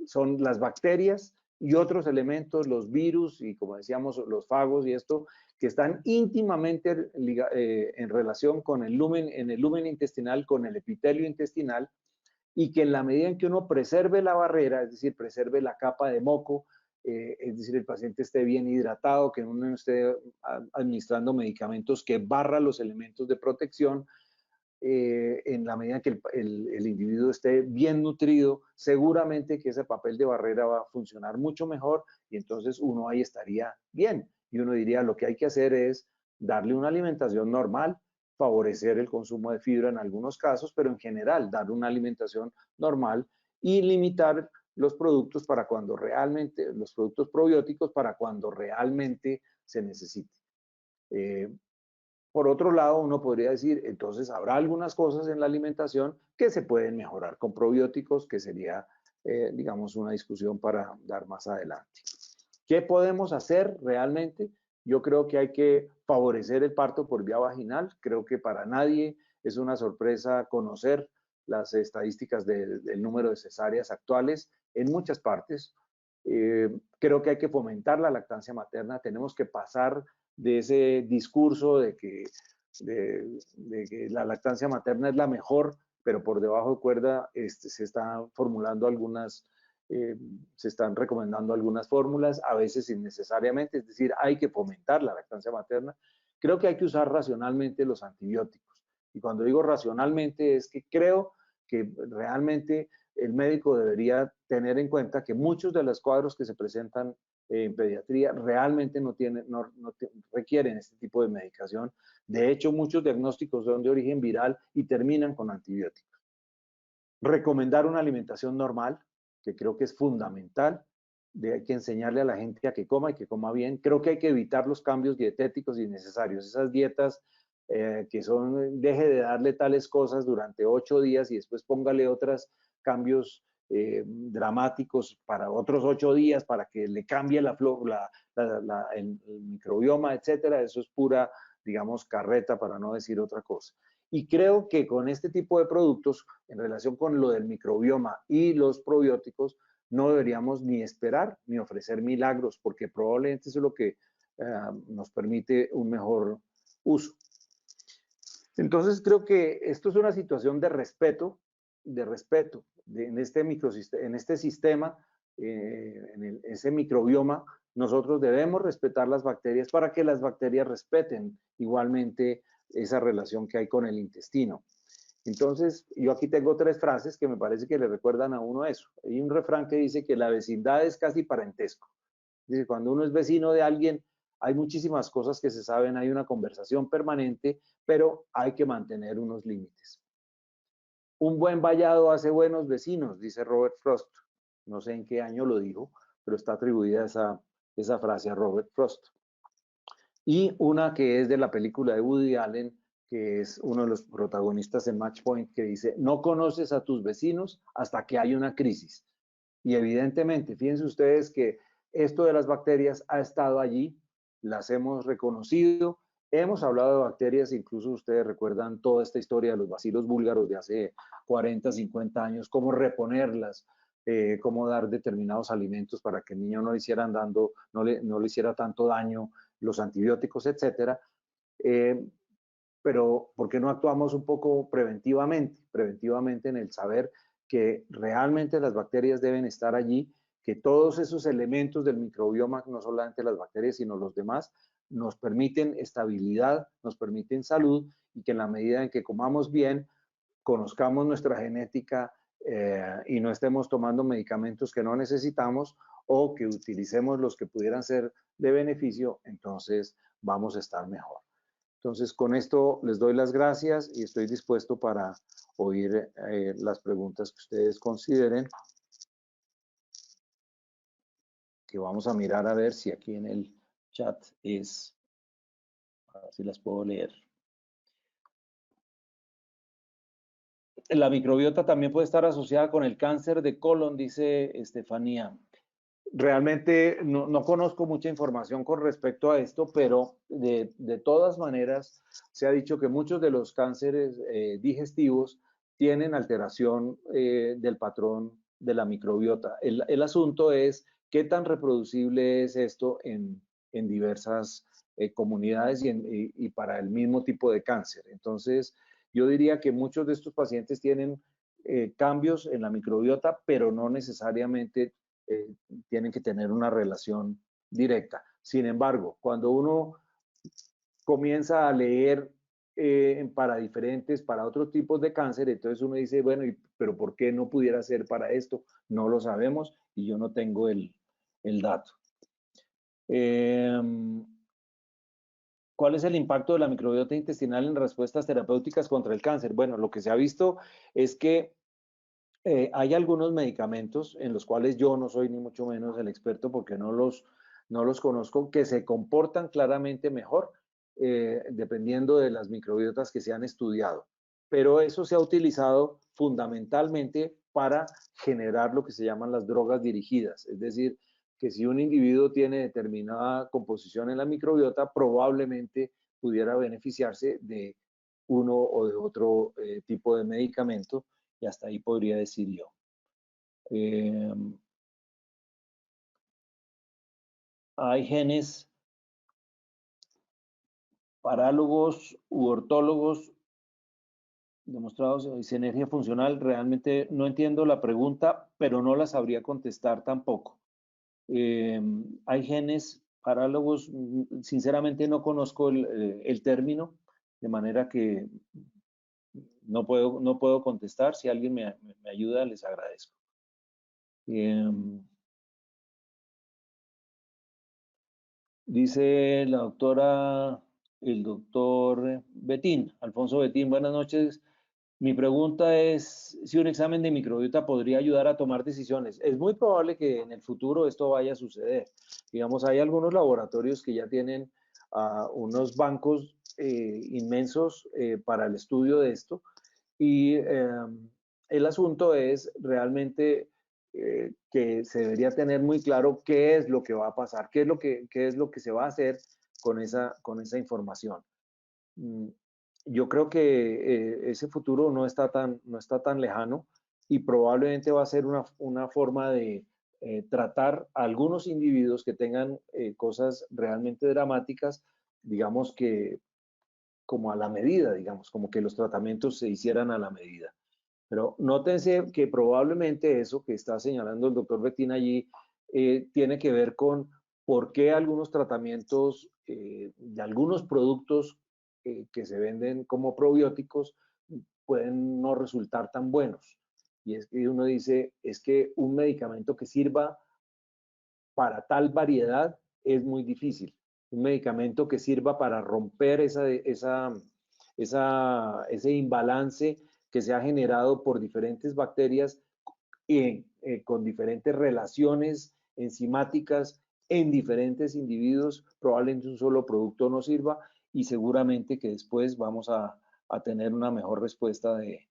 son las bacterias y otros elementos, los virus y como decíamos, los fagos y esto, que están íntimamente en relación con en el lumen intestinal, con el epitelio intestinal, y que en la medida en que uno preserve la barrera, es decir, preserve la capa de moco, es decir, el paciente esté bien hidratado, que uno no esté administrando medicamentos que barra los elementos de protección, en la medida que el individuo esté bien nutrido, seguramente que ese papel de barrera va a funcionar mucho mejor y entonces uno ahí estaría bien. Y uno diría, lo que hay que hacer es darle una alimentación normal, favorecer el consumo de fibra en algunos casos, pero en general dar una alimentación normal y limitar los productos para cuando realmente, los productos probióticos para cuando realmente se necesite. Por otro lado, uno podría decir, entonces habrá algunas cosas en la alimentación que se pueden mejorar con probióticos, que sería, digamos, una discusión para dar más adelante. ¿Qué podemos hacer realmente? Yo creo que hay que favorecer el parto por vía vaginal. Creo que para nadie es una sorpresa conocer las estadísticas del número de cesáreas actuales en muchas partes. Creo que hay que fomentar la lactancia materna. Tenemos que pasar de ese discurso de que la lactancia materna es la mejor, pero por debajo de cuerda se están formulando se están recomendando algunas fórmulas, a veces innecesariamente, es decir, hay que fomentar la lactancia materna. Creo que hay que usar racionalmente los antibióticos. Y cuando digo racionalmente es que creo que realmente el médico debería tener en cuenta que muchos de los cuadros que se presentan en pediatría realmente no requieren este tipo de medicación. De hecho, muchos diagnósticos son de origen viral y terminan con antibióticos. Recomendar una alimentación normal, que creo que es fundamental. Hay que enseñarle a la gente a que coma y que coma bien. Creo que hay que evitar los cambios dietéticos innecesarios. Esas dietas que son, deje de darle tales cosas durante 8 días y después póngale otros cambios dramáticos para otros 8 días para que le cambie el microbioma, etcétera. Eso es pura, digamos, carreta, para no decir otra cosa. Y creo que con este tipo de productos, en relación con lo del microbioma y los probióticos, no deberíamos ni esperar ni ofrecer milagros, porque probablemente eso es lo que nos permite un mejor uso. Entonces creo que esto es una situación de respeto, en este sistema, ese microbioma. Nosotros debemos respetar las bacterias para que las bacterias respeten igualmente esa relación que hay con el intestino. Entonces, yo aquí tengo 3 frases que me parece que le recuerdan a uno eso. Hay un refrán que dice que la vecindad es casi parentesco. Dice, cuando uno es vecino de alguien, hay muchísimas cosas que se saben, hay una conversación permanente, pero hay que mantener unos límites. Un buen vallado hace buenos vecinos, dice Robert Frost. No sé en qué año lo dijo, pero está atribuida esa frase a Robert Frost. Y una que es de la película de Woody Allen, que es uno de los protagonistas en Match Point, que dice, no conoces a tus vecinos hasta que hay una crisis. Y evidentemente, fíjense ustedes que esto de las bacterias ha estado allí, las hemos reconocido, hemos hablado de bacterias, incluso ustedes recuerdan toda esta historia de los bacilos búlgaros de hace 40, 50 años, cómo reponerlas, cómo dar determinados alimentos para que el niño no le hiciera tanto daño, los antibióticos, etcétera. Pero ¿por qué no actuamos un poco preventivamente en el saber que realmente las bacterias deben estar allí, que todos esos elementos del microbioma, no solamente las bacterias, sino los demás, nos permiten estabilidad, nos permiten salud, y que en la medida en que comamos bien, conozcamos nuestra genética y no estemos tomando medicamentos que no necesitamos, o que utilicemos los que pudieran ser de beneficio, entonces vamos a estar mejor. Entonces, con esto les doy las gracias y estoy dispuesto para oír las preguntas que ustedes consideren, que vamos a mirar a ver si aquí en el chat a ver si las puedo leer. La microbiota también puede estar asociada con el cáncer de colon, dice Estefanía. Realmente no conozco mucha información con respecto a esto, pero de todas maneras se ha dicho que muchos de los cánceres digestivos tienen alteración del patrón de la microbiota. El asunto es qué tan reproducible es esto en diversas comunidades y para el mismo tipo de cáncer. Entonces, yo diría que muchos de estos pacientes tienen cambios en la microbiota, pero no necesariamente tienen que tener una relación directa. Sin embargo, cuando uno comienza a leer para otros tipos de cáncer, entonces uno dice, bueno, pero ¿por qué no pudiera ser para esto? No lo sabemos y yo no tengo el dato. ¿Cuál es el impacto de la microbiota intestinal en respuestas terapéuticas contra el cáncer? Bueno, lo que se ha visto es que hay algunos medicamentos en los cuales yo no soy ni mucho menos el experto, porque no los conozco, que se comportan claramente mejor dependiendo de las microbiotas que se han estudiado. Pero eso se ha utilizado fundamentalmente para generar lo que se llaman las drogas dirigidas. Es decir, que si un individuo tiene determinada composición en la microbiota, probablemente pudiera beneficiarse de uno o de otro tipo de medicamento, y hasta ahí podría decir yo. Hay genes parálogos u ortólogos demostrados en sinergia funcional. Realmente no entiendo la pregunta, pero no la sabría contestar tampoco. Hay genes parálogos, sinceramente no conozco el término, de manera que no puedo contestar. Si alguien me ayuda, les agradezco. Dice el doctor Betín, Alfonso Betín, buenas noches. Mi pregunta es si un examen de microbiota podría ayudar a tomar decisiones. Es muy probable que en el futuro esto vaya a suceder. Digamos, hay algunos laboratorios que ya tienen unos bancos inmensos para el estudio de esto, y el asunto es realmente que se debería tener muy claro qué es lo que va a pasar, qué es lo que se va a hacer con esa información. Mm, Yo creo que ese futuro no está tan lejano y probablemente va a ser una forma de tratar a algunos individuos que tengan cosas realmente dramáticas, digamos que como a la medida, digamos, como que los tratamientos se hicieran a la medida. Pero nótense que probablemente eso que está señalando el doctor Betín allí tiene que ver con por qué algunos tratamientos de algunos productos que se venden como probióticos pueden no resultar tan buenos. Y es que uno dice, es que un medicamento que sirva para tal variedad es muy difícil. Un medicamento que sirva para romper ese imbalance que se ha generado por diferentes bacterias con diferentes relaciones enzimáticas en diferentes individuos, probablemente un solo producto no sirva y seguramente que después vamos a tener una mejor respuesta de eso.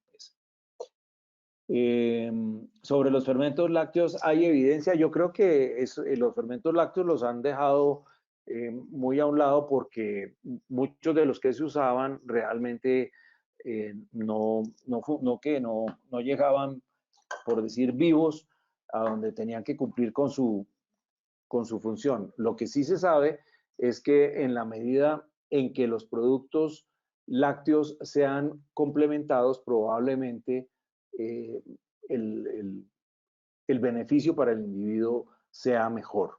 Sobre los fermentos lácteos hay evidencia. Yo creo que los fermentos lácteos los han dejado muy a un lado porque muchos de los que se usaban realmente no llegaban, por decir, vivos a donde tenían que cumplir con su función. Lo que sí se sabe es que en la medida en que los productos lácteos sean complementados, probablemente eh, el, el, el, beneficio para el individuo sea mejor.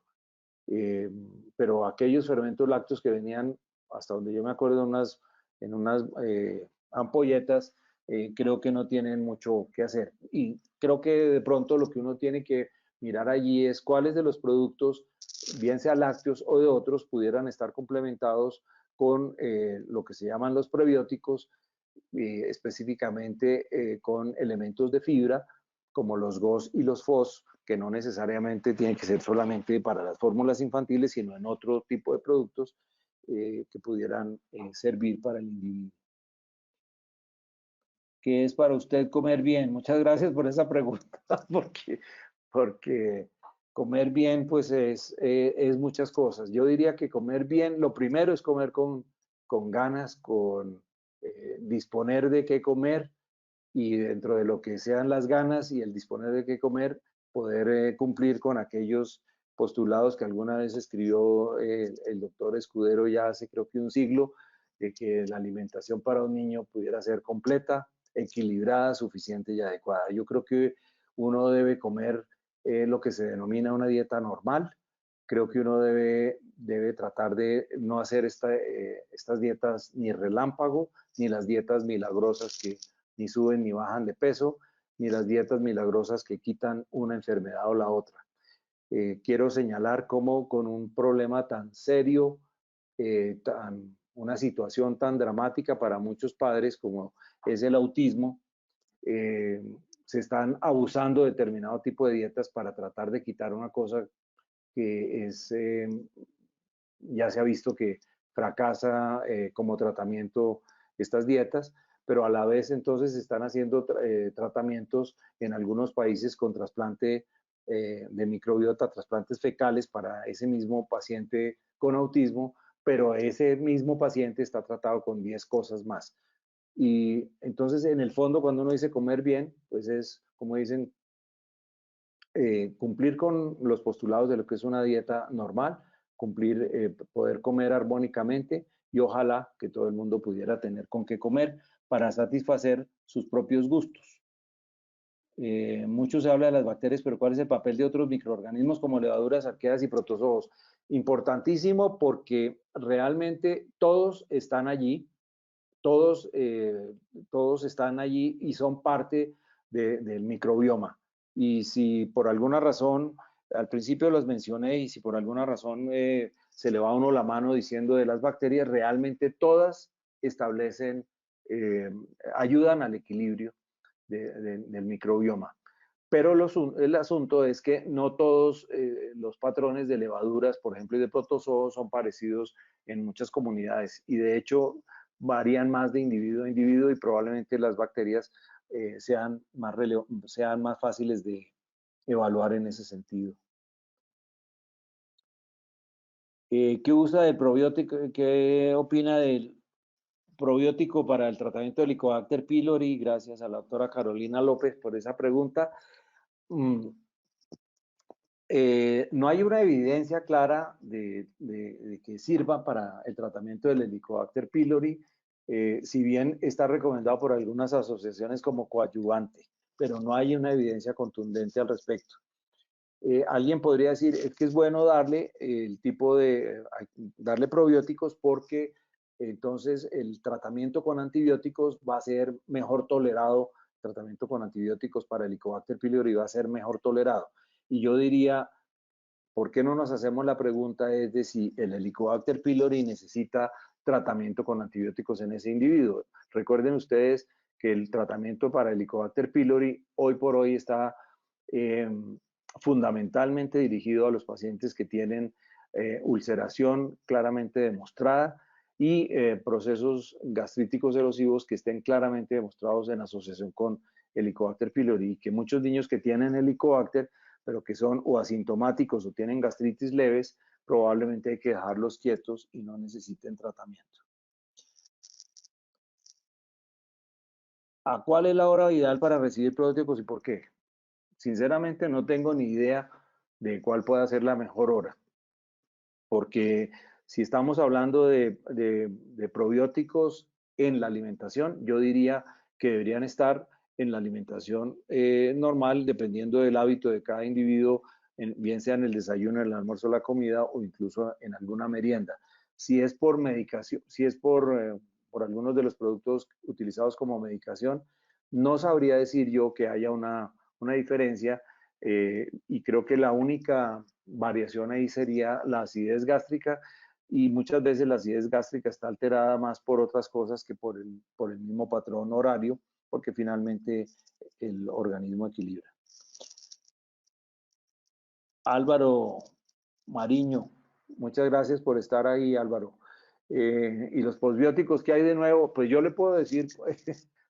Eh, pero aquellos fermentos lácteos que venían, hasta donde yo me acuerdo, en unas ampolletas, creo que no tienen mucho que hacer. Y creo que de pronto lo que uno tiene que mirar allí es cuáles de los productos, bien sea lácteos o de otros, pudieran estar complementados con lo que se llaman los prebióticos, específicamente con elementos de fibra, como los GOS y los FOS, que no necesariamente tienen que ser solamente para las fórmulas infantiles, sino en otro tipo de productos que pudieran servir para el individuo. ¿Qué es para usted comer bien? Muchas gracias por esa pregunta, porque comer bien pues es muchas cosas. Yo diría que comer bien, lo primero es comer con ganas, con disponer de qué comer y dentro de lo que sean las ganas y el disponer de qué comer, poder cumplir con aquellos postulados que alguna vez escribió el doctor Escudero ya hace creo que un siglo, de que la alimentación para un niño pudiera ser completa, equilibrada, suficiente y adecuada. Yo creo que uno debe comer lo que se denomina una dieta normal. Creo que uno debe tratar de no hacer estas dietas ni relámpago, ni las dietas milagrosas que ni suben ni bajan de peso, ni las dietas milagrosas que quitan una enfermedad o la otra. Quiero señalar cómo con un problema tan serio, una situación tan dramática para muchos padres como es el autismo, se están abusando de determinado tipo de dietas para tratar de quitar una cosa que ya se ha visto que fracasa como tratamiento estas dietas, pero a la vez entonces se están haciendo tratamientos en algunos países con trasplante de microbiota, trasplantes fecales para ese mismo paciente con autismo, pero ese mismo paciente está tratado con 10 cosas más. Y entonces, en el fondo, cuando uno dice comer bien, pues es, como dicen, cumplir con los postulados de lo que es una dieta normal, cumplir, poder comer armónicamente y ojalá que todo el mundo pudiera tener con qué comer para satisfacer sus propios gustos. Mucho se habla de las bacterias, pero ¿cuál es el papel de otros microorganismos como levaduras, arqueas y protozoos? Importantísimo porque realmente todos están allí, todos están allí y son parte del microbioma. Y si por alguna razón, al principio los mencioné, y si por alguna razón se le va a uno la mano diciendo de las bacterias, realmente todas establecen, eh, ayudan al equilibrio del microbioma. Pero el asunto es que no todos los patrones de levaduras, por ejemplo, y de protozoos son parecidos en muchas comunidades y de hecho varían más de individuo a individuo y probablemente las bacterias sean más fáciles evaluar en ese sentido. ¿Qué usa del probiótico? ¿Qué opina del probiótico para el tratamiento del Helicobacter pylori? Gracias a la doctora Carolina López por esa pregunta. No hay una evidencia clara de que sirva para el tratamiento del Helicobacter pylori, si bien está recomendado por algunas asociaciones como coadyuvante, pero no hay una evidencia contundente al respecto. Alguien podría decir, es que es bueno darle darle probióticos porque entonces el tratamiento con antibióticos va a ser mejor tolerado, el tratamiento con antibióticos para el Helicobacter pylori va a ser mejor tolerado. Y yo diría, ¿por qué no nos hacemos la pregunta de si el Helicobacter pylori necesita tratamiento con antibióticos en ese individuo? Recuerden ustedes que el tratamiento para el Helicobacter pylori hoy por hoy está fundamentalmente dirigido a los pacientes que tienen ulceración claramente demostrada y procesos gastríticos erosivos que estén claramente demostrados en asociación con Helicobacter pylori, y que muchos niños que tienen Helicobacter pero que son o asintomáticos o tienen gastritis leves, probablemente hay que dejarlos quietos y no necesiten tratamiento. ¿A cuál es la hora ideal para recibir probióticos y por qué? Sinceramente no tengo ni idea de cuál pueda ser la mejor hora, porque si estamos hablando de probióticos en la alimentación, yo diría que deberían estar en la alimentación normal, dependiendo del hábito de cada individuo, bien sea en el desayuno, en el almuerzo, la comida o incluso en alguna merienda. Si es por medicación, si es por algunos de los productos utilizados como medicación, no sabría decir yo que haya una diferencia, y creo que la única variación ahí sería la acidez gástrica, y muchas veces la acidez gástrica está alterada más por otras cosas que por el mismo patrón horario, porque finalmente el organismo equilibra. Álvaro Mariño, muchas gracias por estar ahí, Álvaro. Y los posbióticos, ¿qué hay de nuevo? Pues yo le puedo decir,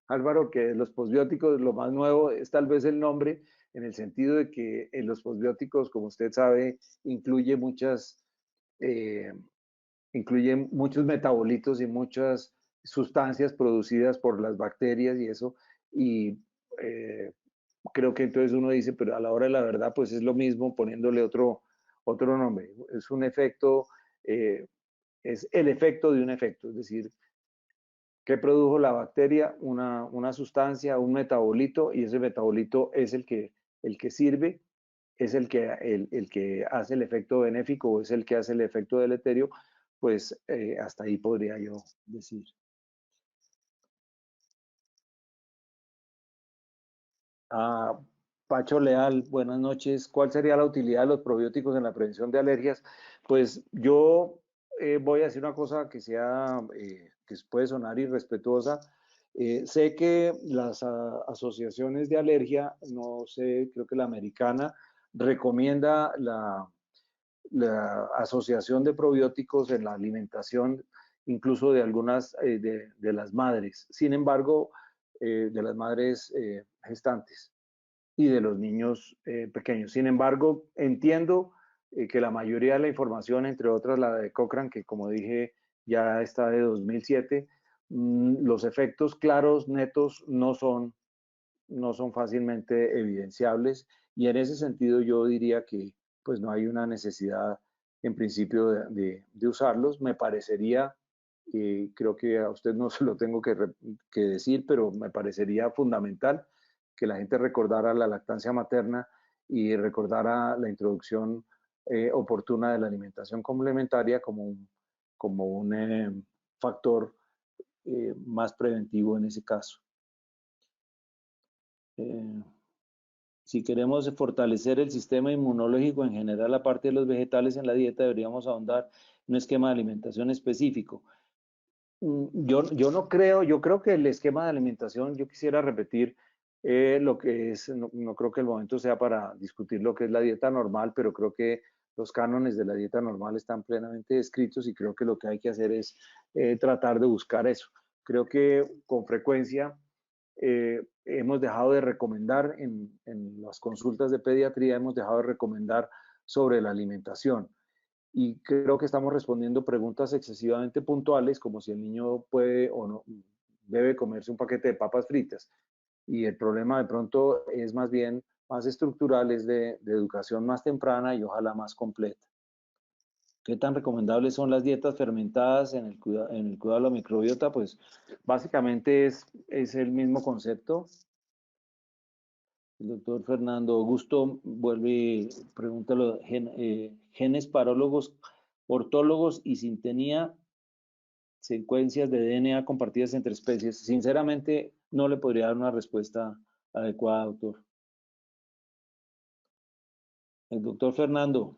Álvaro, que los posbióticos, lo más nuevo es tal vez el nombre, en el sentido de que en los posbióticos, como usted sabe, incluye eh, muchos metabolitos y muchas sustancias producidas por las bacterias y eso, y creo que entonces uno dice, pero a la hora de la verdad, pues es lo mismo poniéndole otro nombre. Es un efecto, es el efecto de un efecto, es decir, ¿qué produjo la bacteria? Una sustancia, un metabolito, y ese metabolito es el que sirve, es el que hace el efecto benéfico o es el que hace el efecto deleterio, pues hasta ahí podría yo decir. Ah, Pacho Leal, buenas noches. ¿Cuál sería la utilidad de los probióticos en la prevención de alergias? Pues yo voy a decir una cosa que puede sonar irrespetuosa. Sé que las asociaciones de alergia, no sé, creo que la americana recomienda la asociación de probióticos en la alimentación, incluso de algunas de las madres. Sin embargo, de las madres gestantes y de los niños pequeños. Sin embargo, entiendo que la mayoría de la información, entre otras la de Cochrane, que como dije ya está de 2007, los efectos claros, netos, no son fácilmente evidenciables, y en ese sentido yo diría que pues no hay una necesidad en principio de usarlos. Me parecería, creo que a usted no se lo tengo que decir, pero me parecería fundamental que la gente recordara la lactancia materna y recordara la introducción oportuna de la alimentación complementaria como un factor más preventivo en ese caso. Si queremos fortalecer el sistema inmunológico en general, aparte de los vegetales en la dieta, deberíamos ahondar en un esquema de alimentación específico. Yo no creo, yo creo que el esquema de alimentación, yo quisiera repetir lo que es, no creo que el momento sea para discutir lo que es la dieta normal, pero creo que los cánones de la dieta normal están plenamente descritos y creo que lo que hay que hacer es tratar de buscar eso. Creo que con frecuencia hemos dejado de recomendar en las consultas de pediatría, hemos dejado de recomendar sobre la alimentación. Y creo que estamos respondiendo preguntas excesivamente puntuales, como si el niño puede o no debe comerse un paquete de papas fritas. Y el problema de pronto es más bien más estructural, es de educación más temprana y ojalá más completa. ¿Qué tan recomendables son las dietas fermentadas en el cuidado de la microbiota? Pues básicamente es el mismo concepto. El doctor Fernando Augusto vuelve y pregunta genes parólogos, ortólogos y sintonía, secuencias de DNA compartidas entre especies. Sinceramente, no le podría dar una respuesta adecuada, doctor. El doctor Fernando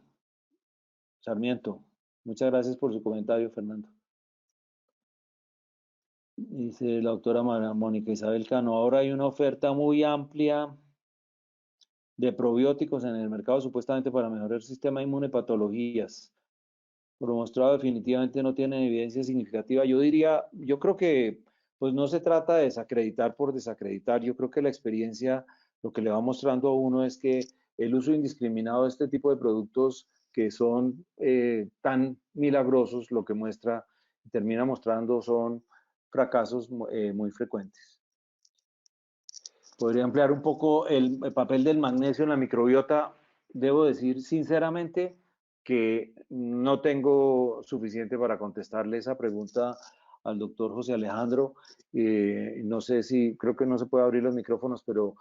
Sarmiento, muchas gracias por su comentario, Fernando. Dice la doctora Mónica Isabel Cano, ahora hay una oferta muy amplia de probióticos en el mercado supuestamente para mejorar el sistema inmune y patologías. Por lo mostrado definitivamente no tienen evidencia significativa. Yo creo que pues no se trata de desacreditar por desacreditar. Yo creo que la experiencia lo que le va mostrando a uno es que el uso indiscriminado de este tipo de productos que son tan milagrosos, lo que muestra, termina mostrando son fracasos muy frecuentes. Podría ampliar un poco el papel del magnesio en la microbiota. Debo decir sinceramente que no tengo suficiente para contestarle esa pregunta al doctor José Alejandro. No sé si, creo que no se puede abrir los micrófonos, pero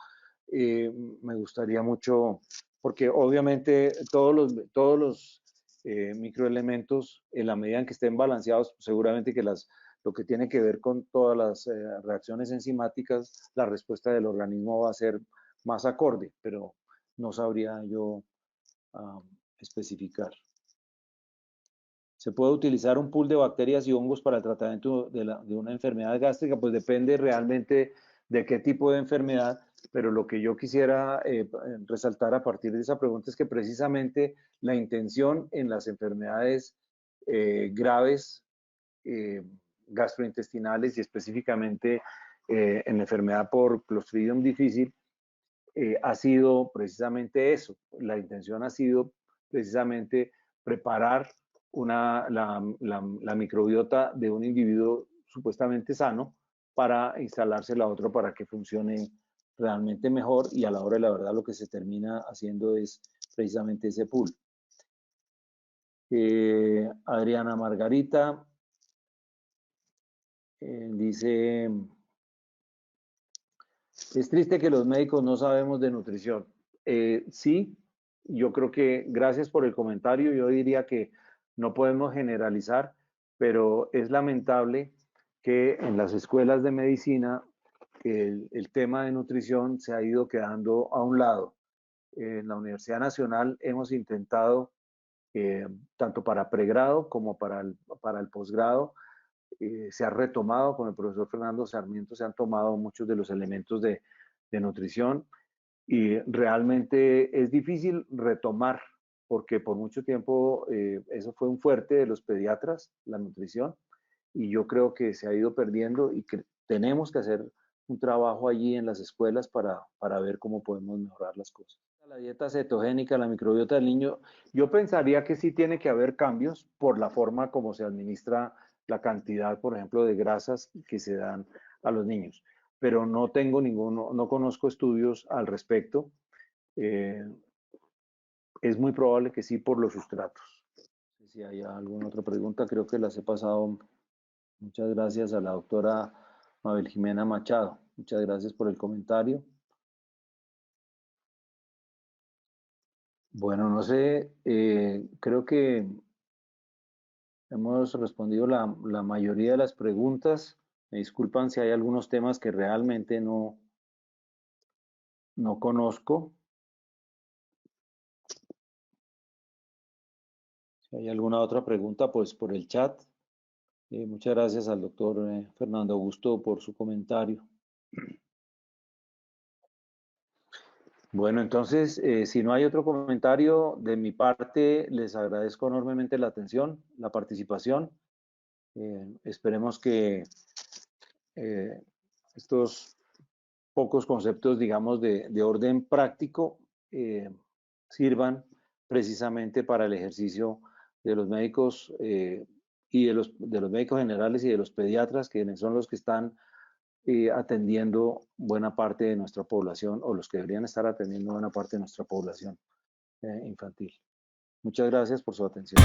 me gustaría mucho, porque obviamente todos los microelementos, en la medida en que estén balanceados, seguramente que lo que tiene que ver con todas las reacciones enzimáticas, la respuesta del organismo va a ser más acorde, pero no sabría yo especificar. ¿Se puede utilizar un pool de bacterias y hongos para el tratamiento de una enfermedad gástrica? Pues depende realmente de qué tipo de enfermedad, pero lo que yo quisiera resaltar a partir de esa pregunta es que precisamente la intención en las enfermedades graves, gastrointestinales y específicamente en la enfermedad por Clostridium difficile, ha sido precisamente eso. La intención ha sido precisamente preparar la microbiota de un individuo supuestamente sano para instalársela a otro para que funcione realmente mejor, y a la hora de la verdad lo que se termina haciendo es precisamente ese pool. Adriana Margarita dice, es triste que los médicos no sabemos de nutrición. Sí, yo creo que gracias por el comentario. Yo diría que no podemos generalizar, pero es lamentable que en las escuelas de medicina el tema de nutrición se ha ido quedando a un lado. En la Universidad Nacional hemos intentado, tanto para pregrado como para el posgrado, se ha retomado con el profesor Fernando Sarmiento, se han tomado muchos de los elementos de nutrición, y realmente es difícil retomar porque por mucho tiempo eso fue un fuerte de los pediatras, la nutrición, y yo creo que se ha ido perdiendo y que tenemos que hacer un trabajo allí en las escuelas para ver cómo podemos mejorar las cosas. La dieta cetogénica, la microbiota del niño, yo pensaría que sí tiene que haber cambios por la forma como se administra la cantidad, por ejemplo, de grasas que se dan a los niños, pero no tengo no conozco estudios al respecto. Es muy probable que sí por los sustratos. No sé si hay alguna otra pregunta, creo que las he pasado. Muchas gracias a la doctora Mabel Jimena Machado. Muchas gracias por el comentario. Bueno, no sé, creo que hemos respondido la mayoría de las preguntas. Me disculpan si hay algunos temas que realmente no conozco. Si hay alguna otra pregunta, pues por el chat. Muchas gracias al doctor Fernando Augusto por su comentario. Bueno, entonces, si no hay otro comentario de mi parte, les agradezco enormemente la atención, la participación. Esperemos que estos pocos conceptos, digamos, de orden práctico sirvan precisamente para el ejercicio de los médicos y de los médicos generales y de los pediatras, que son los que están atendiendo buena parte de nuestra población, o los que deberían estar atendiendo buena parte de nuestra población infantil. Muchas gracias por su atención.